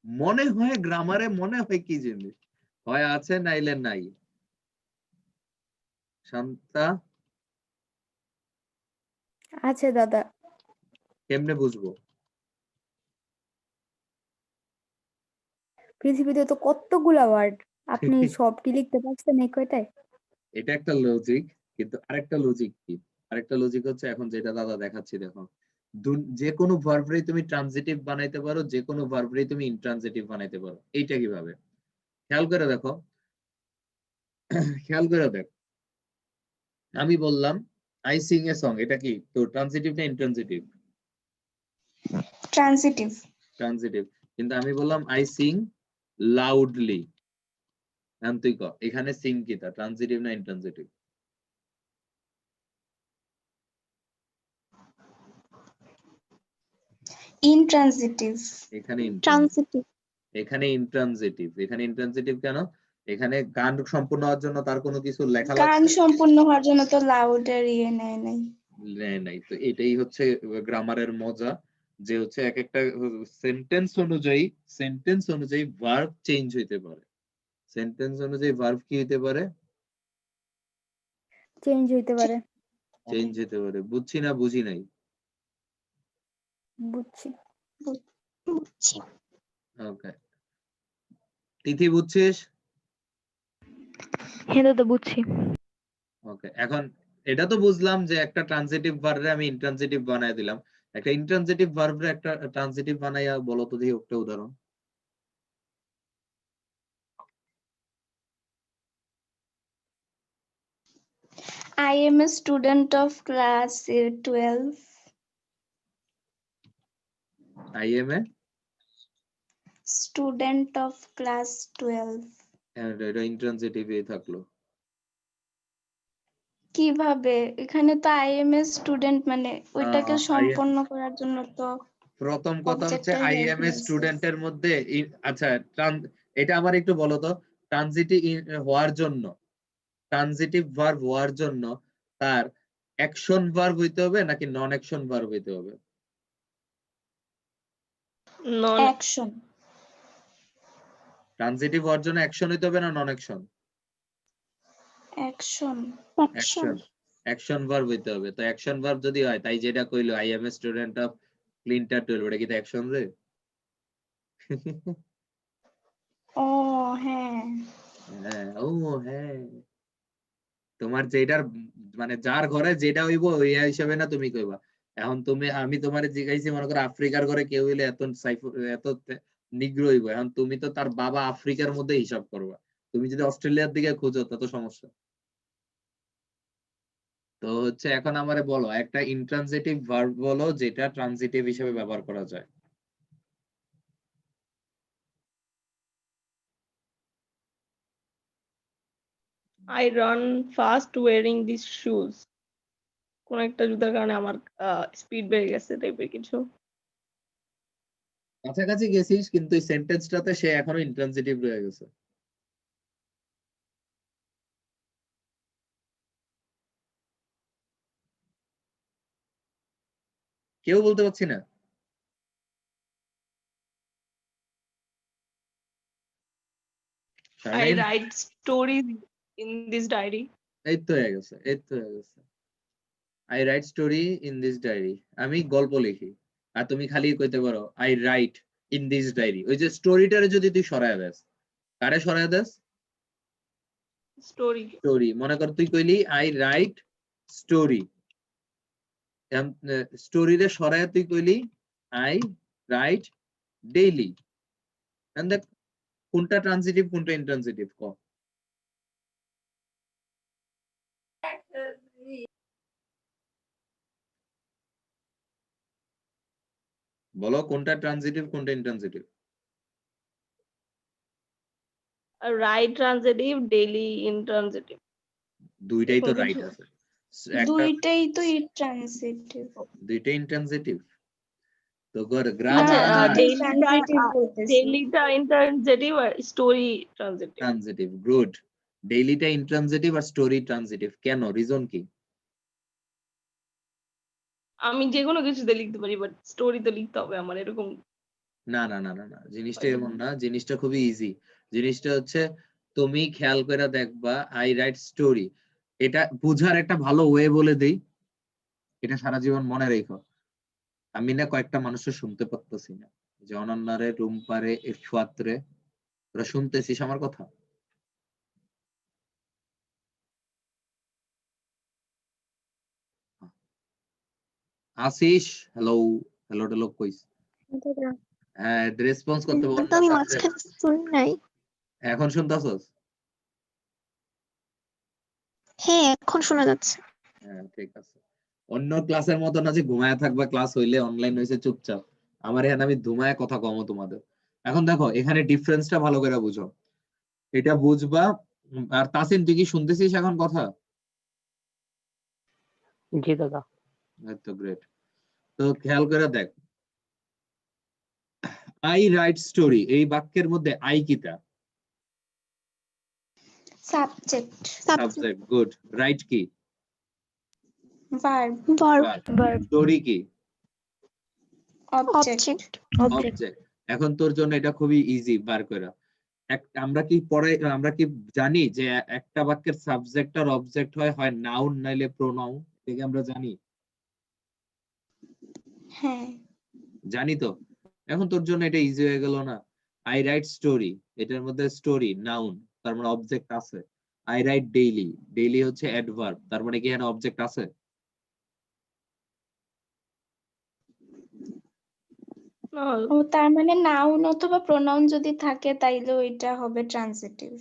মনে হয় গ্রামারে মনে হয় কি জিনিস, হয় আছে নাইলে নাই। শান্তা? আছে দাদা। কেমনে বুঝবো? পৃথিবীতে তো কতগুলা ওয়ার্ড, আপনি সব কি লিখতে পারছেন এই কয়টায়? এটা একটা লজিক, কিন্তু আরেকটা লজিক কি, আরেকটা লজিক হচ্ছে এখন যেটা দাদা দেখাচ্ছি দেখো, যে কোনো ভার্বরেই তুমি ট্রানজিটিভ বানাইতে পারো, যে কোনো ভার্বরেই তুমি ইনট্রানজিটিভ বানাইতে পারো। এইটা কিভাবে খেয়াল করে দেখো, খেয়াল করে দেখ, আমি বললাম আই সিং এ সং, এটা কি তো ট্রানজিটিভ না ইনট্রানজিটিভ? ট্রানজিটিভ। ট্রানজিটিভ। কিন্তু আমি বললাম আই সিং লাউডলি, তুই ক এখানে সিং কি তা ট্রানজিটিভ না ইনট্রানজিটিভ? ইনট্রানজিটিভ। এখানে ট্রানজিটিভ। এখানে ইনট্রানজিটিভ। এখানে ইনট্রানজিটিভ কেন? এখানে গান সম্পূর্ণ হওয়ার জন্য তার কোনো কিছু লেখা গান লাগছে সম্পূর্ণ হওয়ার জন্য তো লাউডের ইয়ে নেয় নাই। নাই। তো এটাই হচ্ছে গ্রামারের মজা, যে হচ্ছে এক একটা সেন্টেন্স অনুযায়ী ভার্ব চেঞ্জ হইতে পারে। সেন্টেন্স অনুযায়ী ভার্ব কি হইতে পারে? চেঞ্জ হইতে পারে। চেঞ্জ হইতে পারে। বুঝছি না বুঝি নাই? বুঝছি। বুঝছি। ওকে, তিথি বুঝছিস? হ্যাঁ দাদা বুঝছি। ওকে, এখন এটা তো বুঝলাম যে একটা ট্রানজিটিভ ভার্বরে আমি ইনট্রানজিটিভ বানায় দিলাম, একটা ইনট্রানজিটিভ ভার্বরে একটা ট্রানজিটিভ বানাইয়া বলো তো দেখি একটা উদাহরণ। I am a student of class 12. I am A Student of class 12. এটা ইনট্রানজিটিভই থাকলো। কিভাবে? এখানে তো I am a student মানে ওইটাকে সম্পন্ন করার জন্য তো প্রথম কথা হচ্ছে object-টাই আই help এম এ নিয়েছে। স্টুডেন্টের মধ্যে আচ্ছা এটা আমার একটু বলো তো, ট্রানজিটিভ হওয়ার জন্য, ট্রানজিটিভ ভার্ব হওয়ার জন্য তার অ্যাকশন ভার্ব হইতে হবে নাকি নন অ্যাকশন ভার্ব হইতে হবে? নন Action. ট্রানজিটিভ হওয়ার জন্য অ্যাকশন হইতে হবে না নন অ্যাকশন? Action. অ্যাকশন ভার্ব হইতে হবে। তো অ্যাকশন ভার্ব যদি হয়, তাই যেটা কইলো I am a student of ক্লিন্টার 12, ওটা কি অ্যাকশন রে? ও হ্যাঁ। হ্যাঁ, ও হ্যাঁ, তোমার যেটার মানে যার ঘরে যেটা হইব ওই হিসাবে না তুমি কইবা। এখন আমি তোমারে জিজ্ঞাসি, মনে করো আফ্রিকার ঘরে কেউ হইলে এত নিগ্রো হইব, এখন তুমি তো তার বাবা আফ্রিকার মধ্যে হিসাব করবা। তুমি যদি অস্ট্রেলিয়ার দিকে খুঁজো তত সমস্যা। তো হচ্ছে এখন আমারে বলো একটা ইনট্রানজিটিভ ভার্ব বলো যেটা ট্রানজিটিভ হিসেবে ব্যবহার করা যায়। I run fast wearing these shoes. কোন একটা জুতার কারণে আমার স্পিড বেড়ে গেছে টাইপের কিছু। কাছাকাছি গেছিস, কিন্তু এই সেন্টেন্সটাতে সে এখনো ইনট্রানজিটিভ রয়ে গেছে। কেউ বলতে পারছি না। I Sharmin? write stories in this diary. এই তো হয়ে গেছে, এই তো হয়ে গেছে। I write story in this diary, আমি গল্প লিখি। আর তুমি খালি কইতে পারো I write in this diary. ওই যে স্টোরিটারে যদি তুই সরায় দেস, কারে সরায় দেস? স্টোরি। স্টোরি। মনে কর তুই কইলি আই রাইট স্টোরি, স্টোরি রে সরায় তুই কইলি আই রাইট ডেইলি, এন্ড দেখ কোনটা ট্রানজিটিভ কোনটা ইন্ট্রানজিটিভ ক। বলো কোনটা ট্রানজিটিভ কোনটা intransitive. Right transitive, daily intransitive. দুইটাই তো এরকম রাইট কিছু। আছে, একটা দুইটাই তো ট্রান্সিটিভ। দুইটাই ইন্ট্রানজিটিভ। তো গর না আচ্ছা, আমি গ্রামার ট্রান্সিটিভ বলতেছি। ডেইলিটা ইনট্রানজিটিভ আর স্টোরি ট্রানজিটিভ। Transitive, good. ডেইলিটা ইন্ট্রানজিটিভ আর স্টোরি ট্রানজিটিভ, কেন, রিজন কি? আমি যে কোনো কিছুতে লিখতে পারি, বাট স্টোরিতে লিখতে হবে আমার, এরকম। না না না না না, জিনিসটা এমন না, জিনিসটা খুবই ইজি। জিনিসটা হচ্ছে তুমি খেয়াল করে দেখবা আই রাইট স্টোরি, এটা বুঝার একটা ভালো ওয়ে বলে দেই, এটা সারা জীবন মনে রেখো। আমি না কয়েকটা মানুষের শুনতে পারতেছি না, যে অনন্যারে, রুম্পারে, ইরফাতরে, ওরা শুনতেছিস আমার কথা? আসিস, হ্যালো হ্যালো টেলো কইস, হ্যাঁ রেসপন্স করতে বল তো আমি মাঝখানে শুনি নাই। এখন শুনতাছস? হ্যাঁ, এখন শোনা যাচ্ছে। হ্যাঁ ঠিক আছে। অন্য ক্লাসের মতো না যে ঘুমায় থাকবা, ক্লাস হইলে অনলাইন হইছে চুপচাপ, আমার এখানে আমি ঘুমায় কথা কমো তোমাদের। এখন দেখো এখানে ডিফারেন্সটা ভালো করে বুঝো, এটা বুঝবা। আর তাসিন তুই কি শুনতেছিস এখন কথা? জি দাদা। তো গ্রেট। তো খেয়াল করে দেখ, আই রাইট স্টোরি এই বাক্যের মধ্যে আই কিটা? Subject, subject, good. রাইট কি? ভার্ব, ভার্ব, স্টোরি কি? অবজেক্ট। অবজেক্ট। এখন তোর জন্য এটা খুবই ইজি বার করা। আমরা কি পড়াই, আমরা কি জানি যে একটা বাক্যের সাবজেক্ট আর অবজেক্ট হয় হয় নাউন নাইলে প্রোনাউন, এটা কি আমরা জানি? হ্যাঁ, জানি তো। এখন তোর জন্য এটা ইজি হয়ে গেল না? আই রাইট স্টোরি, এটার মধ্যে স্টোরি নাউন, তার মানে অবজেক্ট আছে। আই রাইট ডেইলি, ডেইলি হচ্ছে অ্যাডভার্ব, তার মানে কি এখানে অবজেক্ট আছে? ও তার মানে নাউন অথবা প্রোনাউন যদি থাকে তাইলে ওইটা হবে ট্রান্সিটিভ।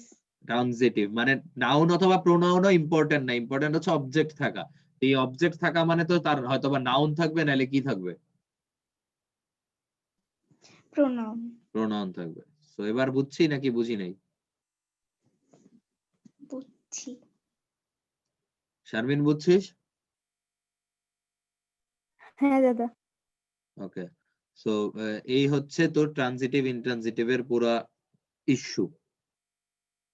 ট্রানজিটিভ মানে নাউন অথবা প্রোনাউনও ইম্পর্টেন্ট না, ইম্পর্টেন্ট হচ্ছে অবজেক্ট থাকা। এই অবজেক্ট থাকা মানে তো তার হয়তোবা নাউন থাকবে, নাহলে কি থাকবে? প্রোনাউন। প্রোনাউন থাকবে। সো এবার বুঝছি নাকি বুঝি নাই? বুঝছি। শারমিন বুঝছিস? হ্যাঁ দাদা। ওকে। সো এই হচ্ছে তোর ট্রানজিটিভ ইন্ট্রানজিটিভ এর পুরা ইস্যু।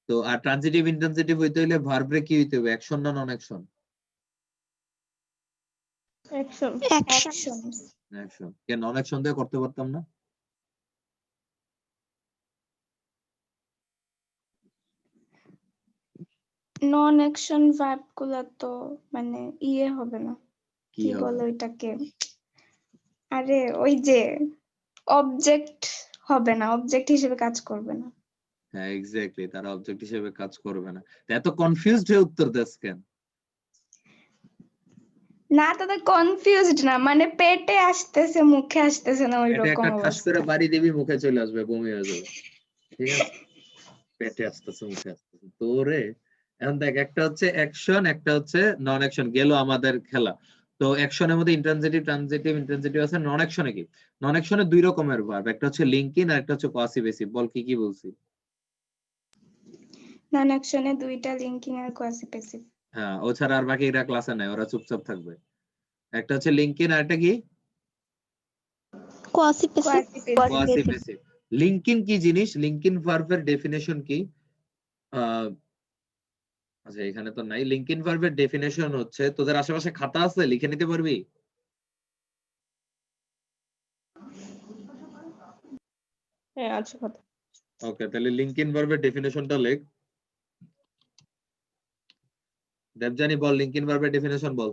তো আর ট্রানজিটিভ ইন্ট্রানজিটিভ হইতে হইলে ভার্বরে কি হইতে হবে, অ্যাকশন না নন অ্যাকশন? অ্যাকশন। অ্যাকশন। অ্যাকশন। কেন নন অ্যাকশন দিয়ে করতে পারতাম না? নন অ্যাকশন ভার্ব গুলা তো মানে ইয়ে হবে না, কি কি হবে? বলে ওইটাকে, আরে ওই যে অবজেক্ট হবে না, অবজেক্ট হিসেবে কাজ করবে না। হ্যাঁ এক্স্যাক্টলি, তারা অবজেক্ট হিসেবে কাজ করবে না। তো এত কনফিউজড হয়ে উত্তর দেস কেন? না দাদা কনফিউজড না, মানে পেটে আসতেছে মুখে আসতেছে না ওই এটা রকম একটা ঠাস করে অবস্থা। বাড়ি দিবি, মুখে চলে আসবে, বমি হয়ে যাবে। ঠিক আছে, পেটে আসতেছে মুখে আসতেছে তোরে। এখন দেখ, একটা হচ্ছে অ্যাকশন, একটা হচ্ছে নন অ্যাকশন, গেল আমাদের খেলা। তো অ্যাকশনের মধ্যে ইন্ট্রানজিটিভ, ট্রানজিটিভ, ইন্ট্রানজিটিভ আছে। নন অ্যাকশনে কি? নন অ্যাকশনে দুই রকমের ভার্ব, একটা হচ্ছে লিঙ্কিং আর একটা হচ্ছে কোয়াসিভেসিভ। বল কি কি বলছি? নন অ্যাকশনে দুইটা, লিঙ্কিং আর কোয়াসিপেসিভ। হ্যাঁ, ও ছাড়া আর বাকিরা ক্লাসে নাই, ওরা চুপচাপ থাকবে। একটা হচ্ছে লিঙ্কিং আর একটা কি? কোয়াসিপেসিভ। কোয়াসিভেসিভ। লিঙ্কিং কি জিনিস? লিঙ্কিং ভার্বের ডেফিনেশন কি? আচ্ছা এখানে তো নাই। লিঙ্কিং ভার্বের ডেফিনেশন হচ্ছে, তোদের আশেপাশে খাতা আছে, লিখে নিতে পারবি? হ্যাঁ আছে কথা। ওকে, তাহলে লিঙ্কিং ভার্বের ডেফিনেশনটা লেখ। দেবজানি বল, লিঙ্কিং ভার্বের ডেফিনেশন বল।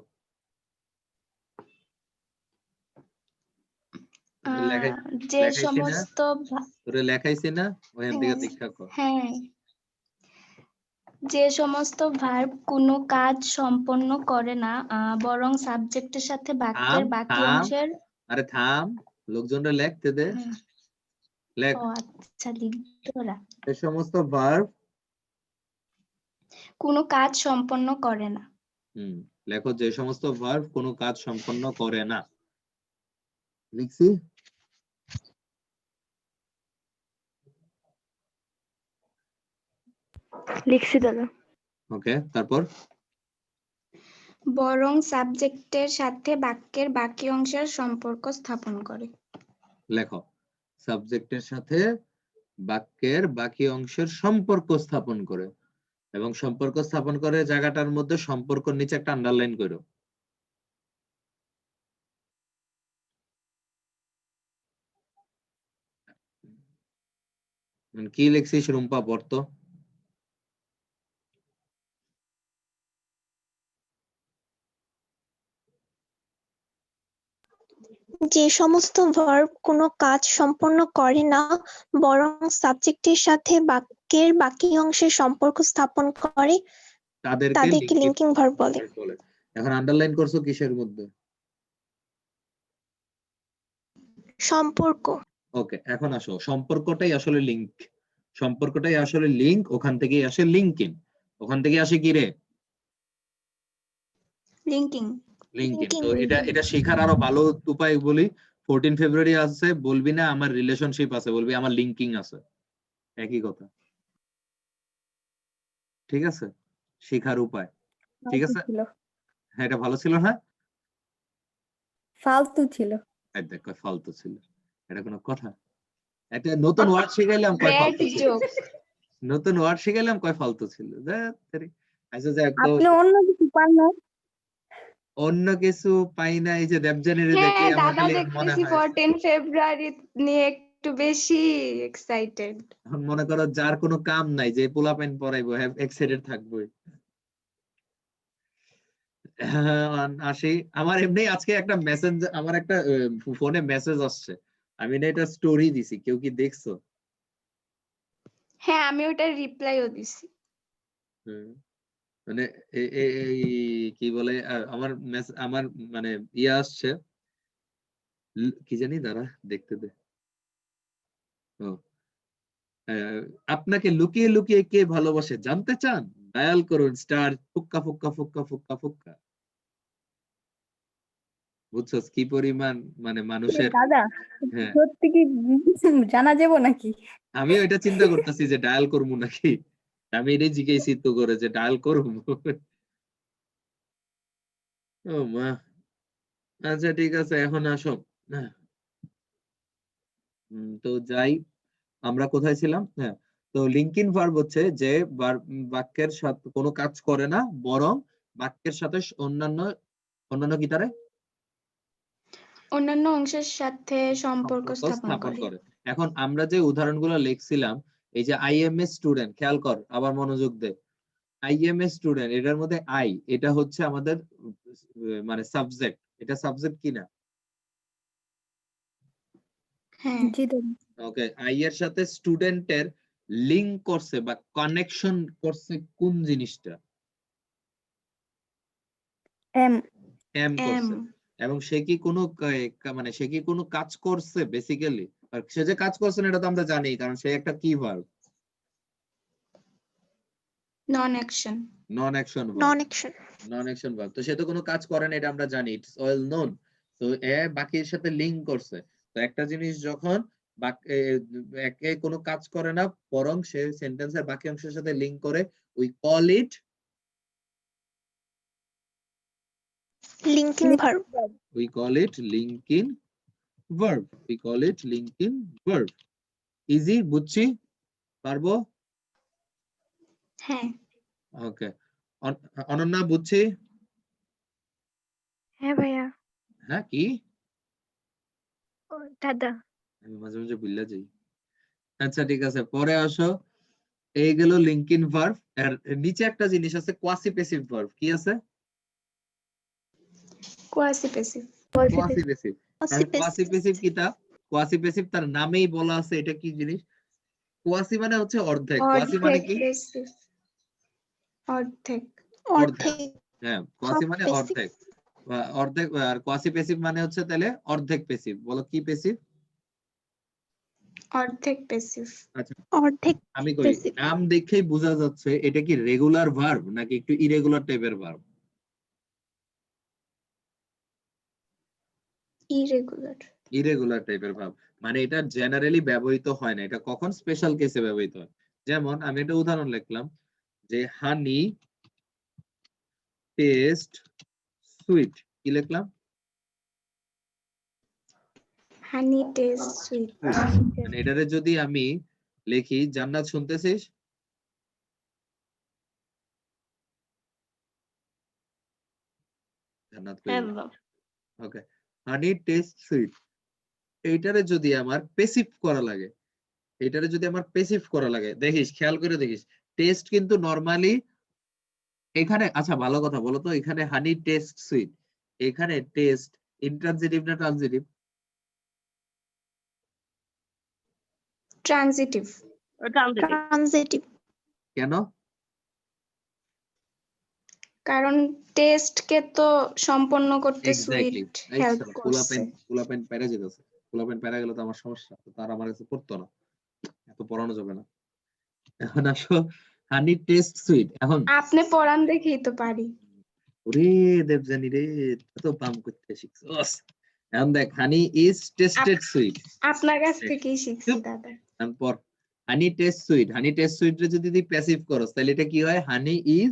যে লেখাইছি না সমস্ত তোরে, লেখাইছি না? ওখান থেকে দীক্ষা কর। হ্যাঁ যে সমস্ত ভার্ব কোনো কাজ সম্পন্ন করে না বরং সাবজেক্টের সাথে বাক্যের থাম বাকি থাম অংশের আরে থাম, লোকজনরা লেখতে দে, হুম, লেখ। ও আচ্ছা লিখবে ওরা। যে সমস্ত ভার্ব কোনো কাজ সম্পন্ন করে না। লেখো, যে সমস্ত ভার্ব কোনো কাজ সম্পন্ন করে না। লিখছি? লিখছি দাদা। ওকে, তারপর বরং সাবজেক্টের সাথে বাক্যের বাকি অংশের সম্পর্ক স্থাপন করে। লেখো, সাবজেক্টের সাথে বাক্যের বাকি অংশের সম্পর্ক স্থাপন করে, এবং সম্পর্ক স্থাপন করে জায়গাটার মধ্যে সম্পর্ক নিচে একটা আন্ডারলাইন করো। কি লিখছিস রুম্পা বর্ত? যে সমস্ত ভার্ব কোনো কাজ সম্পন্ন করে না বরং সাবজেক্টের সাথে বাক্যের বাকি অংশের সম্পর্ক স্থাপন করে তাদেরকে লিঙ্কিং ভার্ব বলে। এখন আন্ডারলাইন করছো কিসের মধ্যে? সম্পর্ক। ওকে, এখন আসো, সম্পর্কটাই আসলে লিংক, সম্পর্কটাই আসলে লিংক, ওখান থেকেই আসে লিঙ্কিং, ওখান থেকে আসে কি রে? লিঙ্কিং। লিঙ্কিং। তো Linking. এটা শেখার আরো ভালো উপায় বলি, 14 ফেব্রুয়ারি আছে, বলবি না আমার রিলেশনশিপ আছে, বলবি আমার লিঙ্কিং আছে, একই কথা। ঠিক আছে, শেখার উপায়। ঠিক আছে, ছিল, হ্যাঁ এটা ভালো ছিল না? ফালতু ছিল। এই দেখ, কয় ফালতু ছিল, এটা কোনো কথা? একটা নতুন ওয়ার্ড শিখাইলাম, কয় ব্যাড ফালতু ছিল, জোক। নতুন ওয়ার্ড শিখাইলাম, কয় ফালতু ছিল। ধ্যাৎ তেরি। আচ্ছা যাক, তো আপনি অন্য কিছু পান না? অন্য কিছু পাই না, এই যে দেবযানীর দেখে হ্যাঁ আমার দাদা খালি মনে দেখতেছি হয়, 14 ফেব্রুয়ারি নিয়ে একটু বেশি এক্সাইটেড। এখন মনে করো যার কোনো কাম নাই, যে পোলা প্যান্ট পরাইবো, এক্সাইটেড থাকবোই। আসি, আমার এমনি আজকে একটা মেসেজ, আমার একটা ফোনে মেসেজ আসছে, আমি না এটা স্টোরি দিছি, কেউ কি দেখছো? হ্যাঁ আমি ওটার রিপ্লাইও দিছি। মানে এই কি বলে, আমার আমার মানে ইয়ে আসছে, কি জানি, দাঁড়া দেখতে দে। ও, আপনাকে লুকিয়ে লুকিয়ে কে ভালোবাসে জানতে চান, ডায়াল করুন স্টার ফুক্কা ফুক্কা ফুক্কা ফুক্কা ফুক্কা। বুঝছস কি পরিমাণ মানে মানুষের। দাদা হ্যাঁ, সত্যি কি জানা যাবো নাকি? আমিও এটা চিন্তা করতেছি যে ডায়াল করবো নাকি, আমি এটাই জিজ্ঞেসি তো করে যে ডায়াল করবো। ও মা, আচ্ছা ঠিক আছে, এখন আসো। তো যাই, আমরা কোথায় ছিলাম? হ্যাঁ, তো লিঙ্কিং ভার্ব হচ্ছে যে বাক্যের সাথে কোনো কাজ করে না বরং বাক্যের সাথে অন্যান্য অন্যান্য কি তারে অন্যান্য অংশের সাথে সম্পর্ক স্থাপন করে। করে। এখন আমরা যে উদাহরণগুলো লিখছিলাম, এই যে আই এম এ স্টুডেন্ট, খেয়াল কর, আবার মনোযোগ দে। আই এম এ স্টুডেন্ট, এটার মধ্যে আই, এটা হচ্ছে আমাদের মানে সাবজেক্ট, এটা সাবজেক্ট কি না? হ্যাঁ জি দাদা। ওকে, আই এর সাথে স্টুডেন্টের লিংক করছে বা কানেকশন করছে কোন জিনিসটা? এম। Am am. করছে। এবং সে কি কোনো মানে সে কি কোনো কাজ করছে বেসিক্যালি? আর সে যে কাজ করছে না এটা তো আমরা জানি, কারণ সে একটা কি ভার্ব? নন অ্যাকশন। নন অ্যাকশন ভার্ব। নন অ্যাকশন। নন অ্যাকশন ভার্ব, তো সে তো কোনো কাজ করে না, এটা আমরা জানি, ইটস ওয়েল নোন। তো এ বাকির সাথে লিংক করছে। তো একটা জিনিস যখন একে কোনো কাজ করে না বরং সে সেন্টেন্সের বাকি অংশের সাথে লিংক করে, we call it linking verb. we call it linking verb, we call it linking verb. Easy, বুঝছি, পারবো? হ্যাঁ ওকে, অনন্যা বুঝছি? হ্যাঁ ভাইয়া। হ্যাঁ কি, ও দাদা আমি মাঝে মাঝে ভুলে যাই। আচ্ছা ঠিক আছে, পরে আসো। এই গেল লিঙ্কিং ভার্ব, আর নিচে একটা জিনিস আছে, কোয়াসি প্যাসিভ ভার্ব। কি আছে? Quasi passive. Quasi passive. Quasi passive কিটা? কোয়াসি প্যাসিভ তার নামেই বলা আছে, এটা কি জিনিস? কোয়াসি মানে হচ্ছে অর্ধেক। কোয়াসি মানে অর্ধেক কি? প্যাসিভ। অর্ধেক। অর্ধেক হ্যাঁ কোয়াসি Half মানে passive. অর্ধেক অর্ধেক আর কোয়াসি প্যাসিভ মানে হচ্ছে তাহলে অর্ধেক প্যাসিভ। বলো কি প্যাসিভ? অর্ধেক প্যাসিভ। আচ্ছা অর্ধেক আমি কই passive. নাম দেখেই বোঝা যাচ্ছে এটা কি রেগুলার ভার্ব নাকি একটু ইরেগুলার টাইপের ভার্ব? ইরেগুলার। ইরেগুলার টাইপের ভার্ব, মানে এটা জেনারেলি ব্যবহৃত হয় না, এটা কখন স্পেশাল কেসে ব্যবহৃত হয়। যেমন আমি একটা উদাহরণ লিখলাম যে হানি টেস্ট সুইট। কি লিখলাম? হানি টেস্ট সুইট। মানে এটারে যদি আমি লিখি জান্নাত শুনতেছিস? জান্নাত কই হ্যাঁ গেল? বাবা। ওকে, হানি টেস্ট সুইট এইটারে যদি আমার পেসিভ করা লাগে, এটারে যদি আমার পেসিভ করা লাগে, দেখিস খেয়াল করে দেখিস টেস্ট কিন্তু নরমালি এখানে, আচ্ছা ভালো কথা বলো তো, এখানে হানি টেস্ট সুইট, এখানে টেস্ট ইন্ট্রানজিটিভ না ট্রানজিটিভ? ট্রানজিটিভ। Transitive. কেন? কারণ টেস্ট কে তো সম্পন্ন করতে এক্স্যাক্টলি, সুইট হেল্প করছে। পোলাপেন প্যারা যেতেছে, পোলাপেন প্যারা গেলে তো আমার সমস্যা, তো তার আমার কাছে পড়তো না, এত পড়ানো যাবে না। এখন আসো হানি টেস্ট সুইট, এখন আপনি পড়ান দেখেই তো পারি। ওরে দেবজানি রে, তো পাম করতে শিখছস। এখন দেখ হানি ইজ টেস্টেড সুইট, আপনার কাছ থেকেই শিখছি চুপ। দাদা। তারপর honey taste sweet, honey taste sweet রে যদি তুই প্যাসিভ করস তাহলে এটা কি হয়? Honey is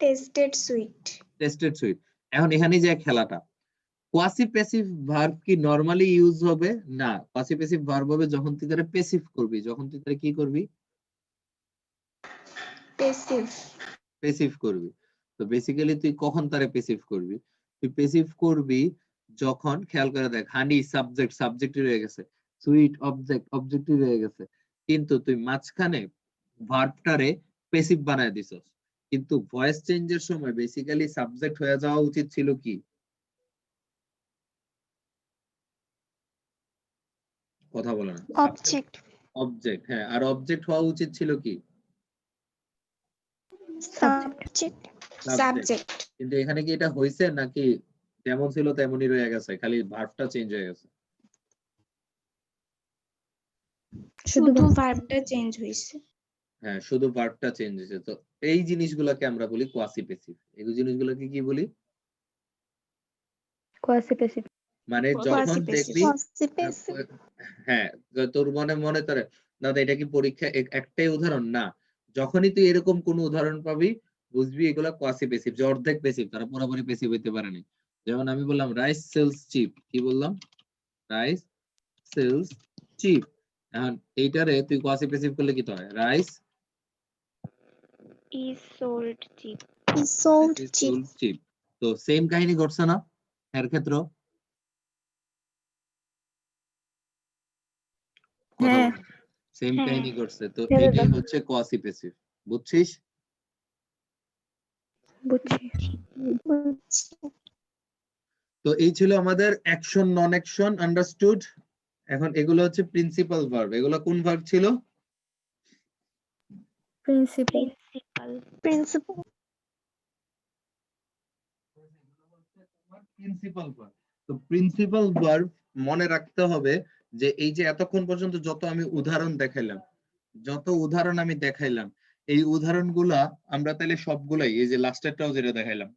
tasted sweet. Tasted sweet. এখন এখানে যে খেলাটা, কোয়াসি প্যাসিভ ভার্ব কি নরমালি ইউজ হবে না, কোয়াসি প্যাসিভ ভার্ব হবে যখন তুই তারে প্যাসিভ করবি, যখন তুই তারে কি করবি? প্যাসিভ। প্যাসিভ করবি। তো বেসিক্যালি তুই কখন তারে প্যাসিভ করবি? তুই প্যাসিভ করবি যখন, খেয়াল করে দেখ, হানি সাবজেক্ট, সাবজেক্টই রয়ে গেছে, সুইট অবজেক্ট, অবজেক্টই রয়ে গেছে, কিন্তু তুই মাঝখানে ভার্বটারে প্যাসিভ বানায় দিছস। কিন্তু ভয়েস চেঞ্জের সময় বেসিক্যালি সাবজেক্ট হয়ে যাওয়া উচিত ছিল কি? কথা বলে না। Object. অবজেক্ট, হ্যাঁ, আর অবজেক্ট হওয়া উচিত ছিল কি? Subject. সাবজেক্ট। কিন্তু এখানে কি এটা হয়েছে নাকি যেমন ছিল তেমনই রয়ে গেছে, খালি ভার্বটা চেঞ্জ হয়ে গেছে? শুধু ভার্বটা চেঞ্জ হইছে। হ্যাঁ, শুধু ভার্বটা চেঞ্জ হয়েছে। তো এই জিনিসগুলোকে আমরা বলি কোয়াসি প্যাসিভ। এই জিনিসগুলোকে কি বলি? Quasi passive. মানে Quasi যখন passive। দেখবি, Quasi passive. হ্যাঁ, তোর মনে করে দাদা এটা কি পরীক্ষা একটাই উদাহরণ না, যখনই তুই এরকম কোন উদাহরণ পাবি বুঝবি এগুলা কোয়াসি প্যাসিভ, যে অর্ধেক প্যাসিভ, তারা পুরোপুরি প্যাসিভ হইতে পারেনি। যেমন আমি বললাম রাইস সেলস চিপ, কি বললাম? Rice sells cheap. এখন এইটারে তুই কোয়াসি প্যাসিভ করলে কি হয়? Rice is sold cheap. Is sold cheap. Cheap. তো সেম কাহিনী ঘটছে না এর ক্ষেত্রে? হ্যাঁ। সেম হ্যাঁ। কাহিনী ঘটছে। তো হ্যাঁ এটাই দাদা। হচ্ছে কোয়াসি প্যাসিভ, বুঝছিস? বুঝছি। বুঝছি। তো এই ছিল আমাদের অ্যাকশন, নন অ্যাকশন, আন্ডারস্টুড। এখন এগুলো হচ্ছে প্রিন্সিপাল ভার্ব। এগুলো কোন ভার্ব ছিল? প্রিন্সিপাল। Principal. Principal verb. তো প্রিন্সিপাল ভার্ব মনে রাখতে হবে যে এই যে এতক্ষণ পর্যন্ত যত আমি উদাহরণ দেখাইলাম, এই উদাহরণগুলা আমরা তাহলে সবগুলাই, এই যে লাস্টেরটাও যেটা দেখাইলাম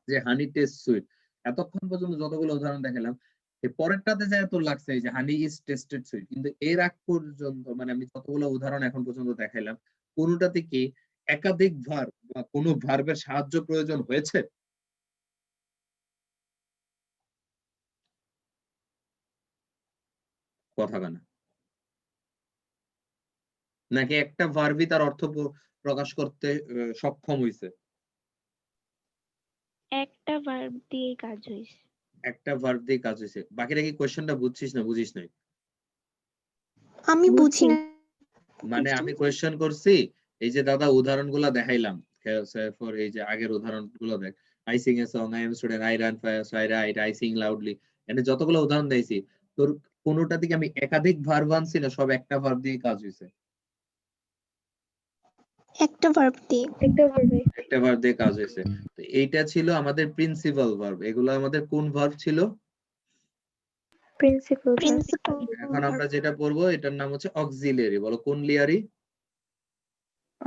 যে হানি টেস্ট সুইট, এতক্ষণ পর্যন্ত যতগুলো উদাহরণ দেখালাম, এই পরেরটাতে যায় তোর লাগছে এই যে হানি ইজ টেস্টেড সুইট, কিন্তু এর আগ পর্যন্ত মানে আমি যতগুলো উদাহরণ এখন পর্যন্ত দেখাইলাম কোনটাতে কি একাধিক ভার্ব বা কোনো ভার্বের সাহায্য প্রয়োজন হয়েছে? কথা কানা, নাকি একটা ভার্বই তার অর্থ প্রকাশ করতে সক্ষম হয়েছে? একটা verb দিয়ে কাজ হইছে। একটা ভার্ব দিয়ে কাজ হয়েছে। বাকিটা কি কোয়েশ্চেনটা বুঝছিস না বুঝিস নাই? আমি বুঝি না। মানে আমি কোয়েশ্চেন করছি, এই যে দাদা উদাহরণগুলো দেখাইলাম, ফর এই যে আগের উদাহরণগুলো দেখ, I sing a song, I am student, I run fast, I right, I sing loudly, এখানে যতগুলো উদাহরণ দিয়েছি তোর কোনোটা থেকে আমি একাধিক ভার্ব আনছি না সব একটা ভার্ব দিয়ে কাজ হয়েছে? একটা ভার্ব দিয়ে। একটা ভার্ব দিয়ে কাজ হয়েছে। তো এইটা ছিল আমাদের প্রিন্সিপাল ভার্ব। এগুলো আমাদের কোন ভার্ব ছিল? প্রিন্সিপাল এখন আমরা যেটা পড়বো এটার নাম হচ্ছে অক্সিলিয়ারি। বলো কোন লিয়ারি?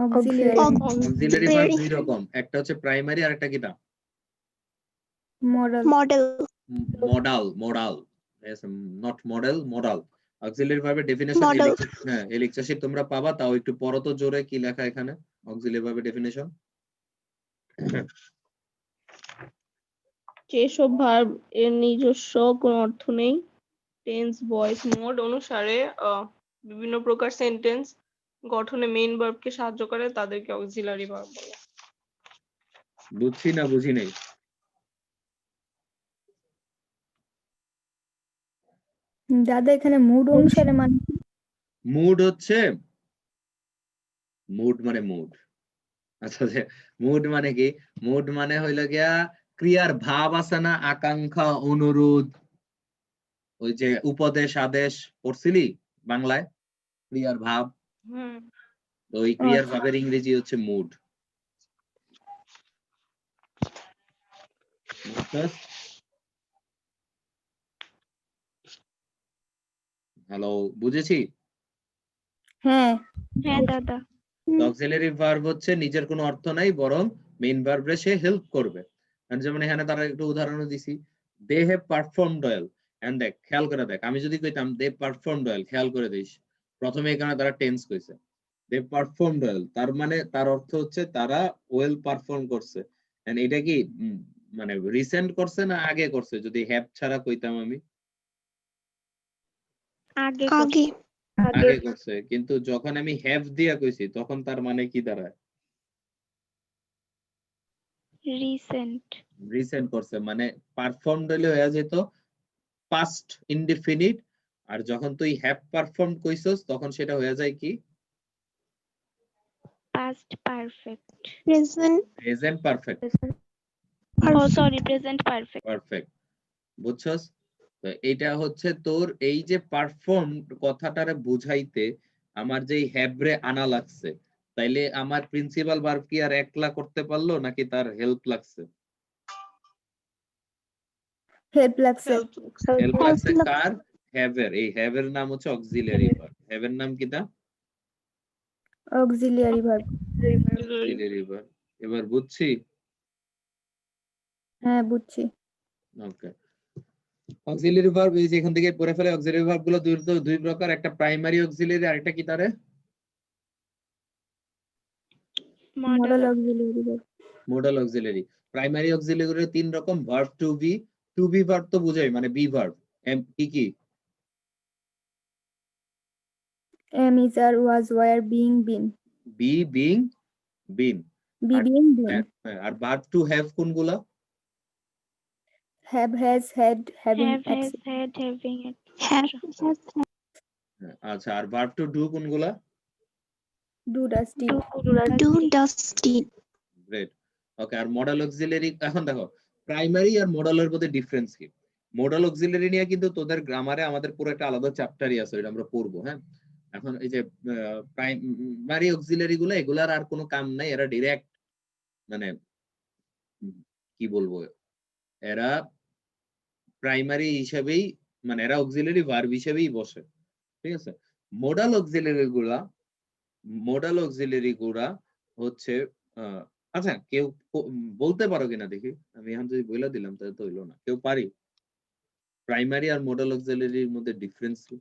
অক্সিলিয়ারি অক্সিলিয়ারি ভার্ব দুই রকম, একটা হচ্ছে প্রাইমারি আর একটা কিটা model model. Modal not model, modal. Auxiliary ভার্বের ডেফিনেশন Model. হ্যাঁ এই লেকচার শিট তোমরা পাবা, তাও একটু পড়ো তো জোরে কি লেখা এখানে অক্সিলিয়ারি ভার্বের ডেফিনেশন। যেসব ভার্ব এর নিজস্ব কোনো অর্থ নেই, টেন্স ভয়েস মোড অনুসারে বিভিন্ন প্রকার সেন্টেন্স গঠনে মেইন ভার্বকে সাহায্য করে তাদেরকে অক্সিলারি ভার্ব বলে। বুঝছি না বুঝি নাই? দাদা এখানে মুড অনুসারে মানে কি? মুড হচ্ছে মুড মানে মুড। আচ্ছা মুড মানে কি? মুড মানে হইলো গিয়া ক্রিয়ার ভাব আছে না, আকাঙ্ক্ষা, অনুরোধ, ওই যে উপদেশ আদেশ পড়ছিলি বাংলায়, ক্রিয়ার ভাব। তো ওই ক্রিয়ার ভাবের ইংরেজি হচ্ছে মুড। হ্যালো, বুঝেছি? হ্যাঁ হ্যাঁ দাদা। অক্সিলারি ভার্ব হচ্ছে নিজের কোনো অর্থ নাই, বরং মেইন ভার্বরে সে হেল্প করবে। আর যেমন এখানে তারা একটু উদাহরণ দিছি, they have performed well. And দেখ, খেয়াল করে দেখ, আমি যদি কইতাম দে পারফর্মড ওয়েল, খেয়াল করে দিস প্রথমে এখানে তারা টেন্স কইছে, দে পারফর্মড ওয়েল, তার মানে তার অর্থ হচ্ছে তারা ওয়েল পারফর্ম করছে। এন্ড এটা কি মানে রিসেন্ট করছে না আগে করছে? যদি হ্যাভ ছাড়া কইতাম আমি, আগে আগে। আগে করছে। কিন্তু যখন আমি হ্যাভ দিয়া কইছি তখন তার মানে কি দাঁড়ায়? রিসেন্ট। রিসেন্ট করছে, মানে পারফর্মড হইলে হয়ে যেত পাস্ট ইনডিফিনিট, আর যখন তুই হ্যাভ পারফর্ম কইছস তখন সেটা হয়ে যায় কি? Past perfect. Present perfect. ও সরি, প্রেজেন্ট পারফেক্ট। পারফেক্ট, বুঝছস? তো এটা হচ্ছে তোর এই যে পারফর্ম কথাটারে বুঝাইতে আমার যেই হ্যাভরে আনা লাগছে, তাইলে আমার প্রিন্সিপাল ভার্ব কি আর একলা করতে পারলো নাকি তার হেল্প লাগছে? হেল্প লাগছে। হেল্প লাগছে কার? হ্যাভের। এই হ্যাভের নাম হচ্ছে অক্সিলিয়ারি ভার্ব। হ্যাভের নাম কিটা? Auxiliary verb. Auxiliary verb. এবার বুঝছি? হ্যাঁ বুঝছি। ওকে, অক্সিলিয়ারি ভার্ব এই যে এখান থেকে পড়ে ফেলে, অক্সিলিয়ারি ভার্ব গুলো দুই প্রকার, একটা প্রাইমারি অক্সিলিয়ারি আর একটা কি তারে? Model auxiliary verb. Modal auxiliary. Primary auxiliary তিন রকম, ভার্ব টু বি ভার্ব তো বুঝাই, মানে বি ভার্ব। কি কি? am is are was were being been। Be, being, been. be being been। আর ভার্ব টু হ্যাভ কোনগুলা? have has had having have has etc। Had having. আচ্ছা, আর ভার্ব টু ডু কোনগুলা? do does did। Do does did. Great. Okay, আর মডাল অক্সিলিয়ারি। এখন দেখো প্রাইমারি আর মডালের মধ্যে ডিফারেন্স কি? মডাল অক্সিলিয়ারি নিয়ে কিন্তু তোদের গ্রামারে আমাদের পুরো একটা আলাদা চ্যাপ্টারই আছে, এটা আমরা পড়বো। হ্যাঁ, এখন এই যে প্রাইমারি অক্সিলিয়ারি গুলো, এগুলার আর কোনো কাম নাই, এরা ডিরেক্ট মানে কি বলবো, এরা প্রাইমারি হিসেবেই, মানে এরা অক্সিলিয়ারি ভার্ব হিসেবেই বসে। ঠিক আছে? মডাল অক্সিলিয়ারি গুলা হচ্ছে আচ্ছা, কেউ বলতে পারো কিনা দেখি, আমি এখন যদি বইলা দিলাম তাহলে তো হইলো না। কেউ পারি প্রাইমারি আর মডাল অক্সিলিয়ারির মধ্যে ডিফারেন্স কি?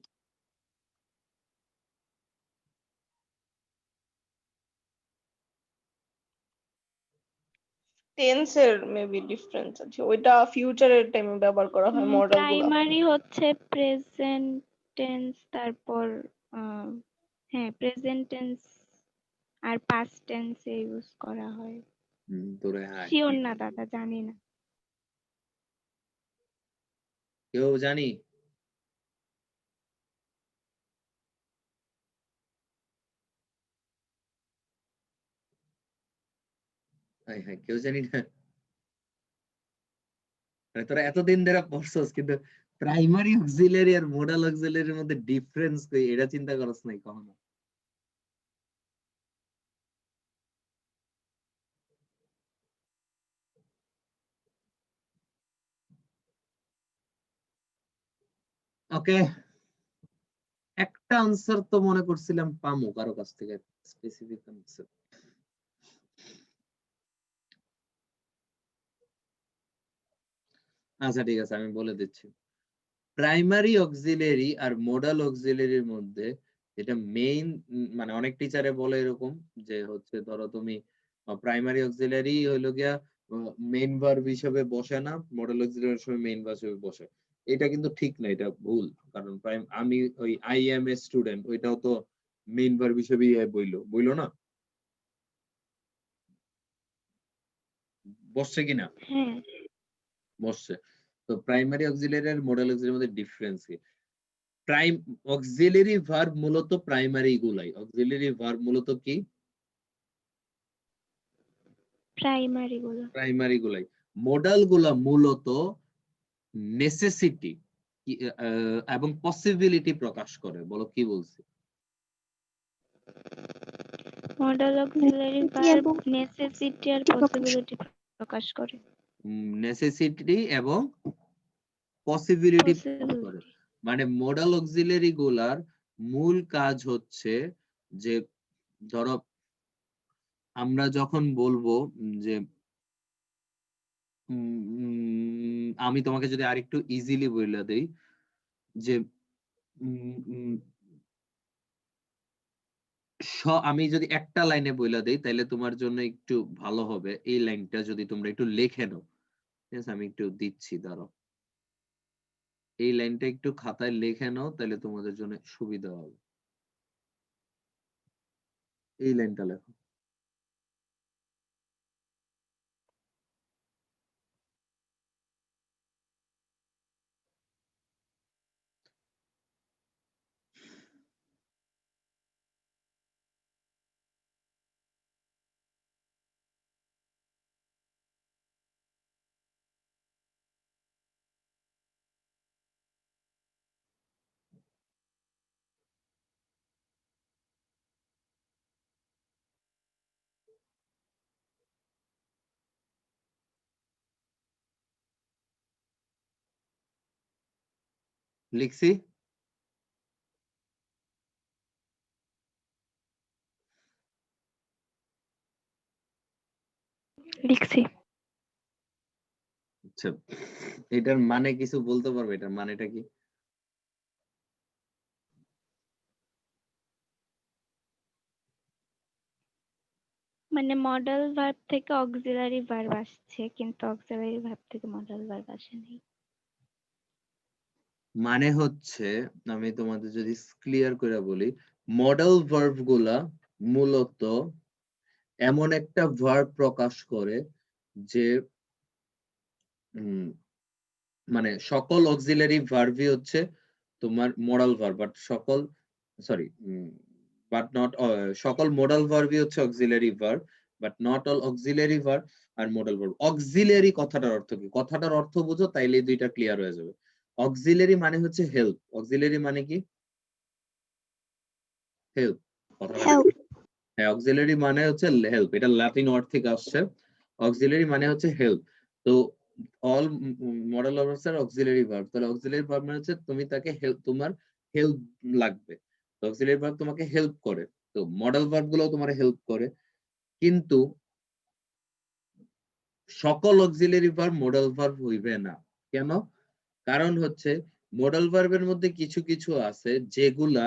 টেন্সের মেবি ডিফারেন্স আছে, ওইটা ফিউচারের টাইমে ব্যবহার করা হয় মডেল গুলো। প্রাইমারি হচ্ছে প্রেজেন্ট টেন্স, তারপর হ্যাঁ প্রেজেন্ট টেন্স আর পাস্ট টেন্সে ইউজ করা হয়। তোরে শিওর না দাদা, জানি না। কেউ জানি? হ্যাঁ, কেউ জানি না। মানে তোরা এতদিন ধরে পড়ছস কিন্তু প্রাইমারি অক্সিলিয়ারি আর মডাল অক্সিলিয়ারির মধ্যে ডিফারেন্স কি এটা চিন্তা করছ নাই কখনো? ওকে, একটা আনসার তো মনে করছিলাম পামু কারো কাছ থেকে, স্পেসিফিক আনসার। আচ্ছা ঠিক আছে, আমি বলে দিচ্ছি। প্রাইমারি অক্সিলারি আর মডাল অক্সিলারির মধ্যে যেটা মেইন, মানে অনেক টিচারে বলে এরকম যে হচ্ছে ধরো তুমি প্রাইমারি অক্সিলারি হইলো গিয়া মেইন ভার্ব হিসেবে বসে না, মডাল অক্সিলারির সময় মেইন ভার্ব হিসেবে বসে। এটা কিন্তু ঠিক না, এটা ভুল। কারণ আমি ওই আই এম এ স্টুডেন্ট, ওইটাও তো মেইন ভার্ব হিসেবেই বইলো না, বসছে কিনা? হ্যাঁ, বসছে। তো প্রাইমারি অক্সিলারি আর মডাল অক্সিলারির মধ্যে ডিফারেন্স কি? অক্সিলারি ভার্ব মূলত প্রাইমারি গুলাই, অক্সিলারি ভার্ব মূলত কি? প্রাইমারি গুলো। প্রাইমারি গুলাই। মডাল গুলা মূলত নেসেসিটি এবং পসিবিলিটি প্রকাশ করে। বলো কি বলছি? মডেল অক্সিলারি ভার্ব নেসেসিটি আর পসিবিলিটি প্রকাশ করে। নেসেসিটি এবং পসিবিলিটি প্রকাশ করে। পসিবিলিটি। মানে মডাল অক্সিলারি গুলার মূল কাজ হচ্ছে যে ধরো আমরা যখন বলবো যে আমি তোমাকে যদি আরেকটু ইজিলি বইলা দেই যে আমি যদি একটা লাইনে বইলা দেই তাহলে তোমার জন্য একটু ভালো হবে। এই লাইনটা যদি তোমরা একটু লিখে নাও, ঠিক আছে? আমি একটু দিচ্ছি, দাঁড়াও। এই লাইনটা একটু খাতায় লিখে নাও, তাহলে তোমাদের জন্য সুবিধা হবে। এই লাইনটা লেখো। লিখছি? লিখছি। আচ্ছা, এটার মানে কিছু বলতে পারবে? এটার মানেটা কি? মানে মডেল ভার্ব থেকে অক্সিলারি ভার্ব আসছে, কিন্তু অক্সিলারি ভার্ব থেকে মডেল ভার্ব আসেনি। মানে হচ্ছে, আমি তোমাদের যদি ক্লিয়ার করে বলি, মডেল ভার্ব গুলা মূলত এমন একটা ভার্ব প্রকাশ করে যে মানে সকল অক্সিলারি ভার্বই হচ্ছে তোমার মডাল ভার্ব, বাট সকল মডাল ভার্বই হচ্ছে auxiliary verb, but not all auxiliary verb আর মডাল ভার্ব। অক্সিলারি কথাটার অর্থ কি? কথাটার অর্থ বুঝো, তাইলে দুইটা ক্লিয়ার হয়ে যাবে। অক্সিলারি মানে হচ্ছে হেল্প। অক্সিলারি মানে কি? হেল্প। কথাটা হ্যাঁ, অক্সিলারি মানে হচ্ছে হেল্প। এটা ল্যাটিন ওয়ার্ড থেকে আসছে। অক্সিলারি মানে হচ্ছে হেল্প। তো all model verbs are auxiliary verb. তাহলে অক্সিলারি ভার্ব মানে হচ্ছে তুমি তাকে হেল্প, তোমার হেল্প লাগবে, তো অক্সিলারি ভার্ব তোমাকে হেল্প করে। তো মডেল ভার্ব গুলো তোমার হেল্প করে, কিন্তু সকল অক্সিলারি ভার্ব মডেল ভার্ব হইবে না। কেন? কারণ হচ্ছে মডেল ভার্বের মধ্যে কিছু কিছু আছে যেগুলা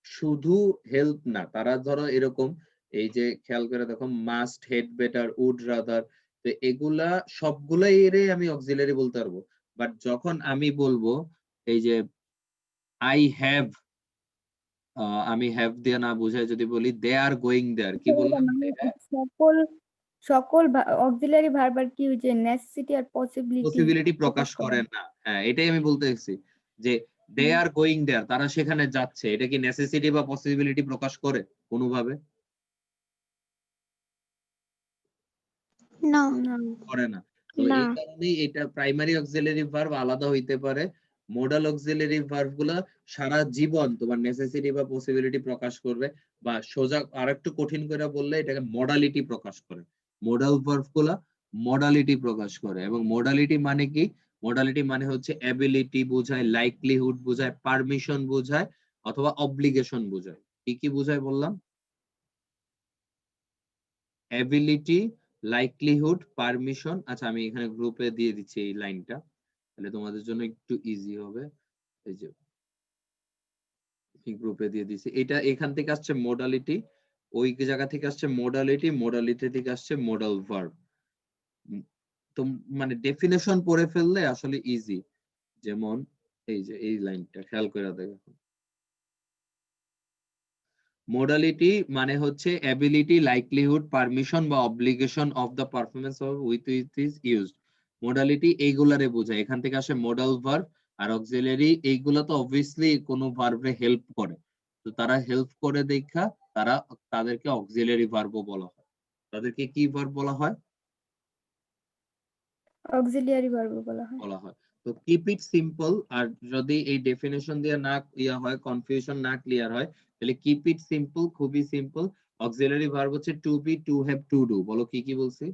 শুধু হেল্প না, তারা ধরো এরকম, এই যে খেয়াল করে দেখো, must, had better, would rather, তো এগুলা সবগুলাই এরে আমি অক্সিলারি বলতে পারবো। বাট যখন আমি বলবো এই যে আই হ্যাভ, আমি হ্যাভ দিয়ে না বুঝাই যদি বলি দে আর গোয়িং দেয়ার, কি বললাম? মানে সকল সকল অক্সিলারি ভার্ব আর কি হচ্ছে নেসেসিটি আর পসিবিলিটি প্রকাশ করেন না। হ্যাঁ, এটাই আমি বলতে চাইছি যে দে আর গোয়িং দেয়ার, তারা সেখানে যাচ্ছে, এটা কি নেসেসিটি বা পসিবিলিটি প্রকাশ করে কোনোভাবে? না। করে না। তো না। এই কারণেই এটা প্রাইমারি অক্সিলারি ভার্ব আলাদা হইতে পারে। মডাল অক্সিলারি ভার্ব গুলা সারা জীবন তোমার নেসেসিটি বা পসিবিলিটি প্রকাশ করবে, বা সোজা আরেকটু কঠিন করে বললে এটাকে মডালিটি প্রকাশ করে। মডাল ভার্ব গুলা মডালিটি প্রকাশ করে, এবং মডালিটি মানে কি? মডালিটি মানে হচ্ছে অ্যাবিলিটি বোঝায়, লাইকলিহুড বোঝায়, পারমিশন বোঝায় অথবা অব্লিগেশন বোঝায়। কি কি বোঝায় বললাম? Ability, likelihood, permission. আচ্ছা আমি এখানে গ্রুপে দিয়ে দিচ্ছি এই লাইনটা, তাহলে তোমাদের জন্য একটু ইজি হবে। এই যে গ্রুপে দিয়ে দিচ্ছি, এটা এখান থেকে আসছে মডালিটি, ওই জায়গা থেকে আসছে মডালিটি, মডালিটি থেকে আসছে মডাল ভার্ব। তো মানে ডেফিনেশন পড়ে ফেললে আসলে ইজি। যেমন এই যে এই লাইনটা খেয়াল করে দেখো, মডালিটি মানে হচ্ছে অ্যাবিলিটি, লাইকলিহুড, পারমিশন বা obligation of the performance of with it is used. Modality এইগুলারে বোঝায়, এখান থেকে আসে মডাল ভার্ব। আর অক্সিলারি এইগুলা তো অবভিয়াসলি কোনো ভার্বে হেল্প করে, তো তারা হেল্প করে দেখা তাদেরকে অক্সিলারি ভার্বও বলা হয়। তাদেরকে কি ভার্ব বলা হয়? অক্সিলিয়ারি ভার্ব বলা হয়। তো কিপ ইট সিম্পল। আর যদি এই ডেফিনেশন দিয়ে না হয়, কনফিউশন না ক্লিয়ার হয়, তাহলে কিপ ইট সিম্পল, খুবই সিম্পল। অক্সিলারি ভার্ব হচ্ছে to be, to have, to do. বলো কি কি বলছি?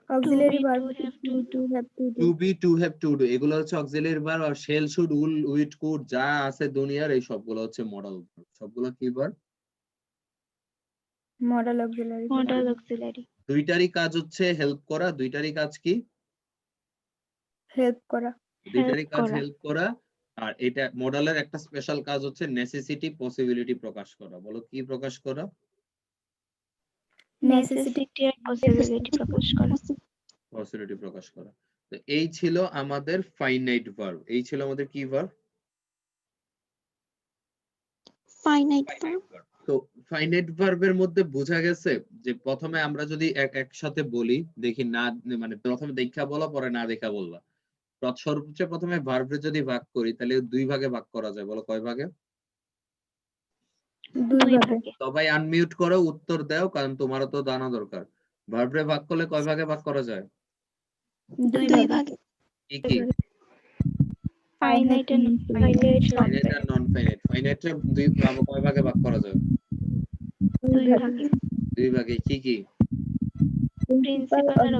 অক্সিলিয়ারি be, ভার্ব to হচ্ছে have, to to to do. Have to to do. Be, to have, to do এগুলো হচ্ছে অক্সিলারি ভার্ব। আর shall, should, will, would, could যা আছে দুনিয়ার এই সবগুলো হচ্ছে মডাল ভার্ব। সবগুলো কি verb? Model auxiliary verb. Modal auxiliary. দুইটারই কাজ হচ্ছে হেল্প করা। দুইটারই কাজ কি? হেল্প করা। দুইটারই কাজ করা। হেল্প করা। আর এটা মডালের একটা স্পেশাল কাজ হচ্ছে নেসেসিটি, পসিবিলিটি প্রকাশ করা। বলো কি প্রকাশ করা? Necessity আর possibility প্রকাশ করা। পসিবিলিটি প্রকাশ করা। তো এই ছিল আমাদের ফাইনাইট ভার্ব। এই ছিল আমাদের কি ভার্ব? Finite verb. তো ফাইনাইট ভার্বের মধ্যে বোঝা গেছে যে প্রথমে আমরা যদি একসাথে বলি, দেখি না মানে প্রথমে দেখা বলা পরে না দেখা বললা। সর্বোচ্চ প্রথমে ভার্বে যদি ভাগ করি তাহলে দুই ভাগে ভাগ করা যায়। বলো কয় ভাগে? দুই দুই ভাগে। ভাগে। সবাই আনমিউট করো, উত্তর দাও, কারণ তোমারও তো জানা দরকার। ভার্বে ভাগ করলে কয় ভাগে ভাগ করা যায়? দুই দুই ভাগে। ভাগে। কি কি? ফাইনাইট এন্ড ফাইনাইট আর নন ফাইনাইট। ফাইনাইটে দুই কয় ভাগে ভাগ করা যায়? দুই ভাগে। দুই ভাগে। কি কি? প্রিন্সিপাল আর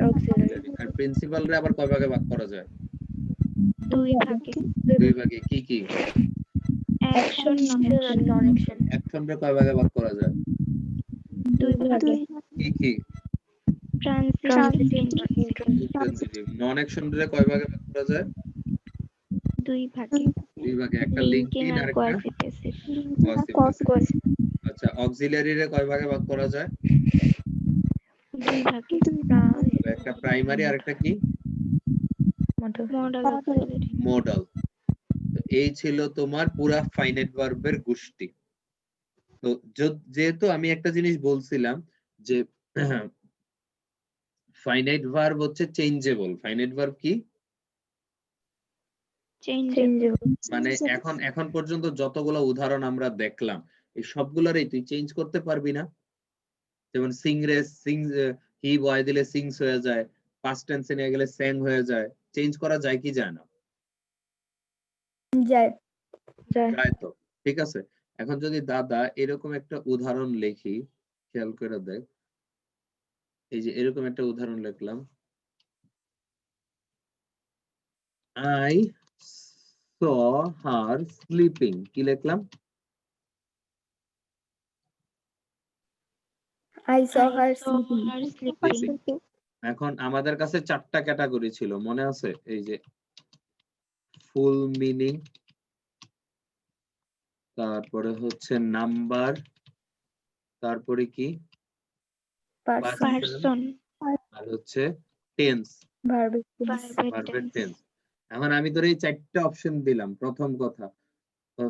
অক্সিলিয়ারি। আর প্রিন্সিপাল রে আবার কয় ভাগে ভাগ করা যায়? দুই ভাগে। দুই ভাগে। কি কি? অ্যাকশন নন অ্যাকশন। অ্যাকশন রে কয় ভাগে ভাগ করা যায়? দুই ভাগে। কি কি? Transitive intransitive. নন অ্যাকশন রে কয় ভাগে ভাগ করা যায়? দুই ভাগে। দুই ভাগে। একটা লিঙ্কিং লিঙ্কিং আর আর একটা কোয়াসি প্যাসিভ কোয়াসি। আচ্ছা অক্সিলারি রে কয় ভাগে ভাগ করা যায়? দুই ভাগে। একটা প্রাইমারি আর একটা কি? Modal auxiliary. মডাল। এই ছিল তোমার পুরা ফাইনাইট ভার্বের গোষ্ঠী। তো যেহেতু আমি একটা জিনিস বলছিলাম যে ফাইনাইট ভার্ব হচ্ছে চেঞ্জেবল। ফাইনাইট ভার্ব কি? মানে এখন পর্যন্ত যতগুলো উদাহরণ আমরা দেখলাম এই সবগুলোরই তুই চেঞ্জ করতে পারবি না। যেমন সিং রে সিং, হি বয় দিলে সিংস হয়ে যায়, পাস্ট টেন্সে নিয়ে গেলে স্যাং হয়ে যায়। চেঞ্জ করা যায় কি যায় না? যায়। যায় তো। ঠিক আছে, এখন যদি দাদা এরকম একটা উদাহরণ লিখি, খেয়াল করে দেখ। এই যে এরকম একটা উদাহরণ লিখলাম, I saw her sleeping। কি লিখলাম? I saw her sleeping. এখন আমাদের কাছে চারটা ক্যাটাগরি ছিল, মনে আছে? এই যে ফুল মিনিং, তারপরে হচ্ছে নাম্বার, তারপরে কি পারসন আর হচ্ছে টেন্স, ভার্বের টেন্স। এখন আমি তোর এই চারটা অপশন দিলাম। প্রথম কথা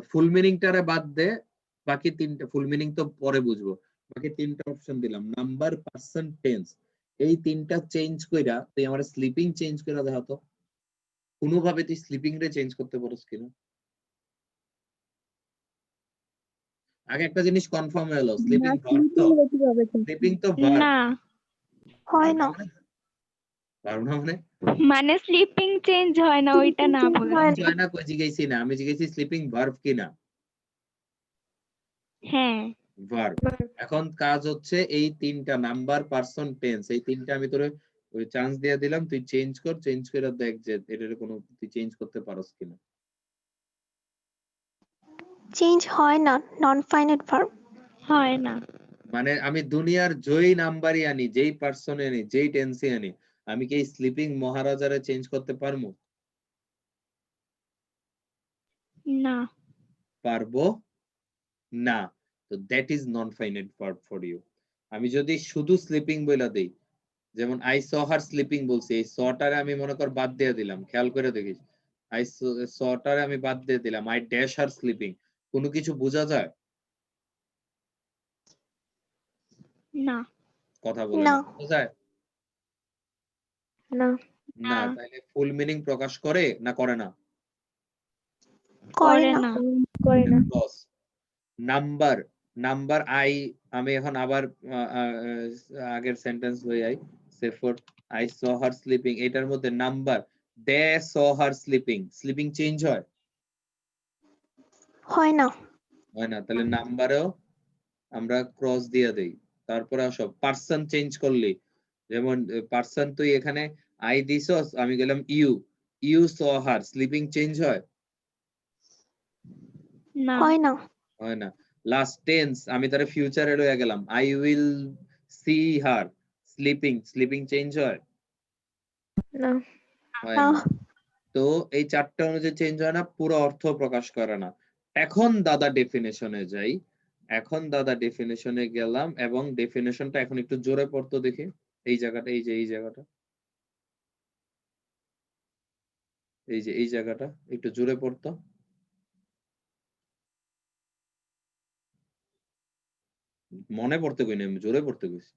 ফুল মিনিংটারে বাদ দে, বাকি তিনটা ফুল মিনিং তো পরে বুঝবো। বাকি তিনটা অপশন দিলাম, নাম্বার, পারসন, টেন্স। এই তিনটা চেঞ্জ কইরা তুই আমার স্লিপিং চেঞ্জ কইরা দেখা তো কোনোভাবে তুই স্লিপিং রে চেঞ্জ করতে পারস কিনা। আগে একটা জিনিস কনফার্ম হলো, স্লিপিং ভার্ব তো, স্লিপিং তো ভার্ব না হয় না। ভার্ব না মানে মানে স্লিপিং চেঞ্জ হয় না, ওইটা না বলে। হয় না কই জিজ্ঞাসি না, আমি জিজ্ঞাসি স্লিপিং ভার্ব কিনা। হ্যাঁ ভার্ব। এখন কাজ হচ্ছে এই তিনটা নাম্বার, পারসন, টেন্স, এই তিনটা আমি তোরে ওই চান্স দিয়ে দিলাম, তুই চেঞ্জ কর, চেঞ্জ করে দেখ যে এটার কোনো তুই চেঞ্জ করতে পারস কিনা। চেঞ্জ হয় না নন ফাইনাইট ভার্ব। হয় না। মানে আমি দুনিয়ার যেই নাম্বারই আনি, যেই পার্সনে আনি, যেই টেন্সে আনি, আমি কি স্লিপিং মহারাজারে চেঞ্জ করতে পারবো? না। পারবো না। তো that is non finite verb for you. আমি যদি শুধু স্লিপিং বইলা দেই, যেমন আই স হার স্লিপিং বলছি, এই সটারে আমি মনে কর বাদ দিয়ে দিলাম, খেয়াল করে দেখিস, আই সটারে আমি বাদ দিয়ে দিলাম, আই ড্যাশ হার স্লিপিং, কোনো কিছু বোঝা যায়? না। কথা বলে না। না, বোঝা যায় না। না? না। তাহলে ফুল মিনিং প্রকাশ করে না করে না? করে করে না। না। করে না। নাম্বার, নাম্বার আই, আমি এখন আবার আগের সেন্টেন্স লই I, say for I saw her sleeping, এটার মধ্যে নাম্বার দে স হার স্লিপিং, স্লিপিং চেঞ্জ হয়? হয় না। হয় না। তাহলে নাম্বারেও আমরা ক্রস দিয়ে দেই। তারপরে আসো পার্সন চেঞ্জ করলি, যেমন পার্সন তুই এখানে আই দিছস, আমি গেলাম you, you saw her, sleeping change হয়? না। হয় না। হয় না। লাস্ট টেন্স আমি তারে ফিউচারে লইয়া গেলাম, I will see her sleeping, sleeping change হয়? না। হয় না। না। তো এই চারটা অনুযায়ী চেঞ্জ হয় না, পুরো অর্থ প্রকাশ করে না। এখন দাদা ডেফিনেশনে যাই, এখন দাদা ডেফিনেশনে গেলাম, এবং ডেফিনেশনটা এখন একটু জোরে পড়তো দেখি, এই জায়গাটা, এই যে এই জায়গাটা, এই যে এই জায়গাটা একটু জোরে পড়তো। মনে পড়তে কই না, আমি জোরে পড়তে কইছি।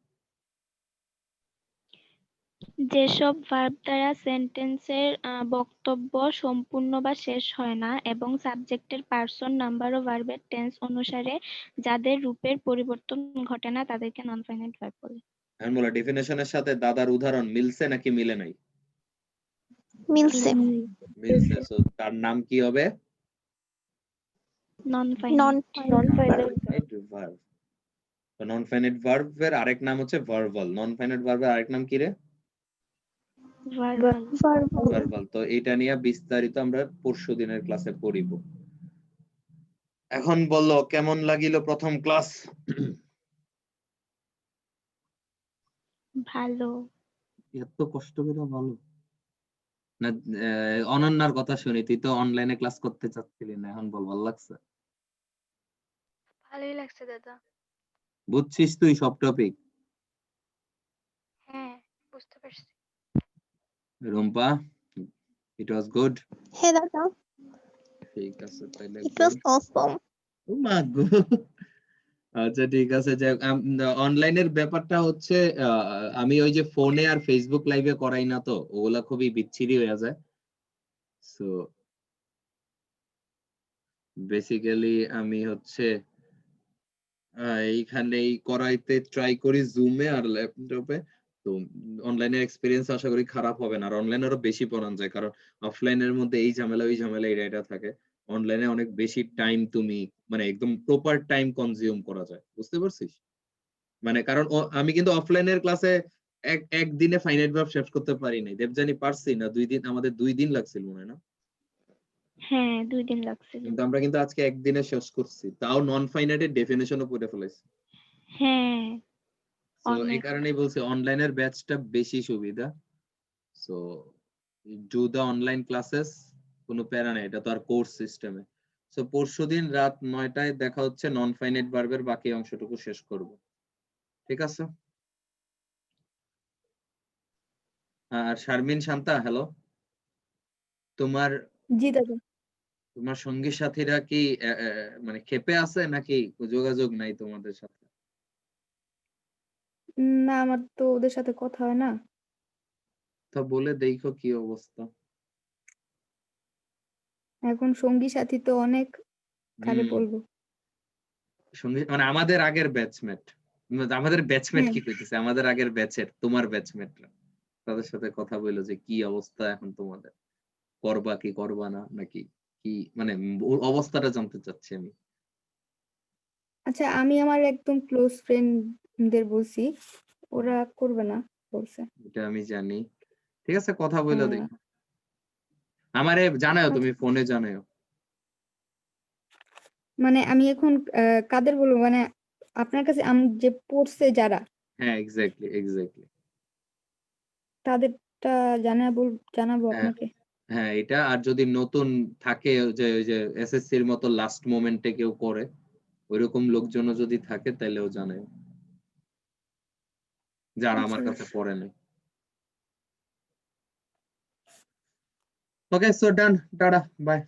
যেসব ভার্ব দ্বারা সেন্টেন্সের বক্তব্য সম্পূর্ণ বা শেষ হয় না এবং সাবজেক্টের পার্সন, নাম্বার ও ভার্বের টেন্স অনুসারে যাদের রূপের পরিবর্তন ঘটে না তাদেরকে নন ফাইনাইট ভার্ব বলে। আমি বলা ডেফিনেশনের সাথে দাদার উদাহরণ মিলছে নাকি মিলে নাই? মিলছে। মিলছে। সো তার নাম কি হবে? নন নন ফাইনাইট। Finite verb. তো নন ফাইনাইট ভার্বের আরেক নাম হচ্ছে ভার্বাল। নন ফাইনাইট ভার্বের আরেক নাম কি রে? ভার্বাল। ভার্বাল। তো এটা নিয়ে বিস্তারিত আমরা পরশু দিনের ক্লাসে পড়িব। এখন বললো কেমন লাগিল প্রথম ক্লাস? ভালো। এত কষ্ট করে ভালো না? অনন্যার কথা শুনি, তুই তো অনলাইনে ক্লাস করতে চাচ্ছিলি না, এখন বল ভালো লাগছে? ভালোই লাগছে দাদা। বুঝছিস তুই সব টপিক? হ্যাঁ, বুঝতে পারছি। রুম্পা, ইট ওয়াজ গুড? হ্যাঁ দাদা, ঠিক আছে তাইলে ইট ওয়াজ গুড। অসম। ও মা গো। আচ্ছা ঠিক আছে, যে অনলাইনের ব্যাপারটা হচ্ছে আমি ওই যে ফোনে আর ফেসবুক লাইভে করাই না, তো ওগুলা খুবই বিচ্ছিরি হয়ে যায়। সো বেসিক্যালি আমি হচ্ছে এইখানেই করাইতে ট্রাই করি জুমে আর ল্যাপটপে। তো অনলাইনের এক্সপিরিয়েন্স আশা করি খারাপ হবে না। আর অনলাইনে আরো বেশি পড়ানো যায়, কারণ অফলাইনের মধ্যে এই ঝামেলা ওই ঝামেলা এটা থাকে। অনলাইনে অনেক বেশি টাইম তুমি মানে একদম প্রপার টাইম কনজিউম করা যায়, বুঝতে পারছিস? মানে কারণ আমি কিন্তু অফলাইনের ক্লাসে একদিনে ফাইনাইট ভার্ব শেষ করতে পারি নাই। দেবজানি পারছি না, 2 দিন, আমাদের 2 দিন লাগছিল মনে হয় না? হ্যাঁ, 2 দিন লাগছিল। কিন্তু আমরা কিন্তু আজকে একদিনে শেষ করছি, তাও নন ফাইনাইটের ডেফিনেশনও পড়ে ফেলাইছি। হ্যাঁ, সো এই অনেক। কারণেই বলছি অনলাইনের ব্যাচটা বেশি সুবিধা। So do the online classes, কোনো প্যারা নেই, এটা তো আর কোর্স সিস্টেমে। সো পরশুদিন রাত 9টায় দেখা হচ্ছে, নন ফাইনাইট ভার্বের বাকি অংশটুকু শেষ করব, ঠিক আছে? আর শারমিন, শান্তা, হ্যালো। তোমার জি দাদা। তোমার সঙ্গী সাথীরা কি মানে ক্ষেপে আছে নাকি যোগাযোগ নাই তোমাদের সাথে? না, আমার তো ওদের সাথে কথা হয় না। তা বলে দেখো কি অবস্থা। এখন সঙ্গী সাথী তো অনেক, কারে হুম, বলবো? সঙ্গী মানে আমাদের আগের ব্যাচমেট, আমাদের ব্যাচমেট হ্যাঁ। কি কইতেছে, আমাদের আগের ব্যাচের তোমার ব্যাচমেটরা, তাদের সাথে কথা বললো যে কি অবস্থা এখন তোমাদের, করবা কি করবা না নাকি কি, মানে ওর অবস্থাটা জানতে চাচ্ছি আমি। আচ্ছা, আমি আমার একদম ক্লোজ ফ্রেন্ডদের বলছি, ওরা করবে না। বলছে। এটা আমি জানি। ঠিক আছে, কথা বইলা হ্যাঁ। দেখো। আমারে জানাও, তুমি আচ্ছা। ফোনে জানাও। মানে আমি এখন কাদের বলবো, মানে আপনার কাছে যে পড়ছে যারা হ্যাঁ, এক্স্যাক্টলি। তাদেরটা জানাবো হ্যাঁ, আপনাকে। হ্যাঁ, এটা। আর যদি নতুন থাকে, ওই যে এসএসসির মতো লাস্ট মোমেন্টে কেউ করে, ওইরকম লোকজনও যদি থাকে তাহলেও জানাও, যারা আমার আচ্ছা কাছে পড়ে নাই। ওকে, সো ডান, টাটা, বাই।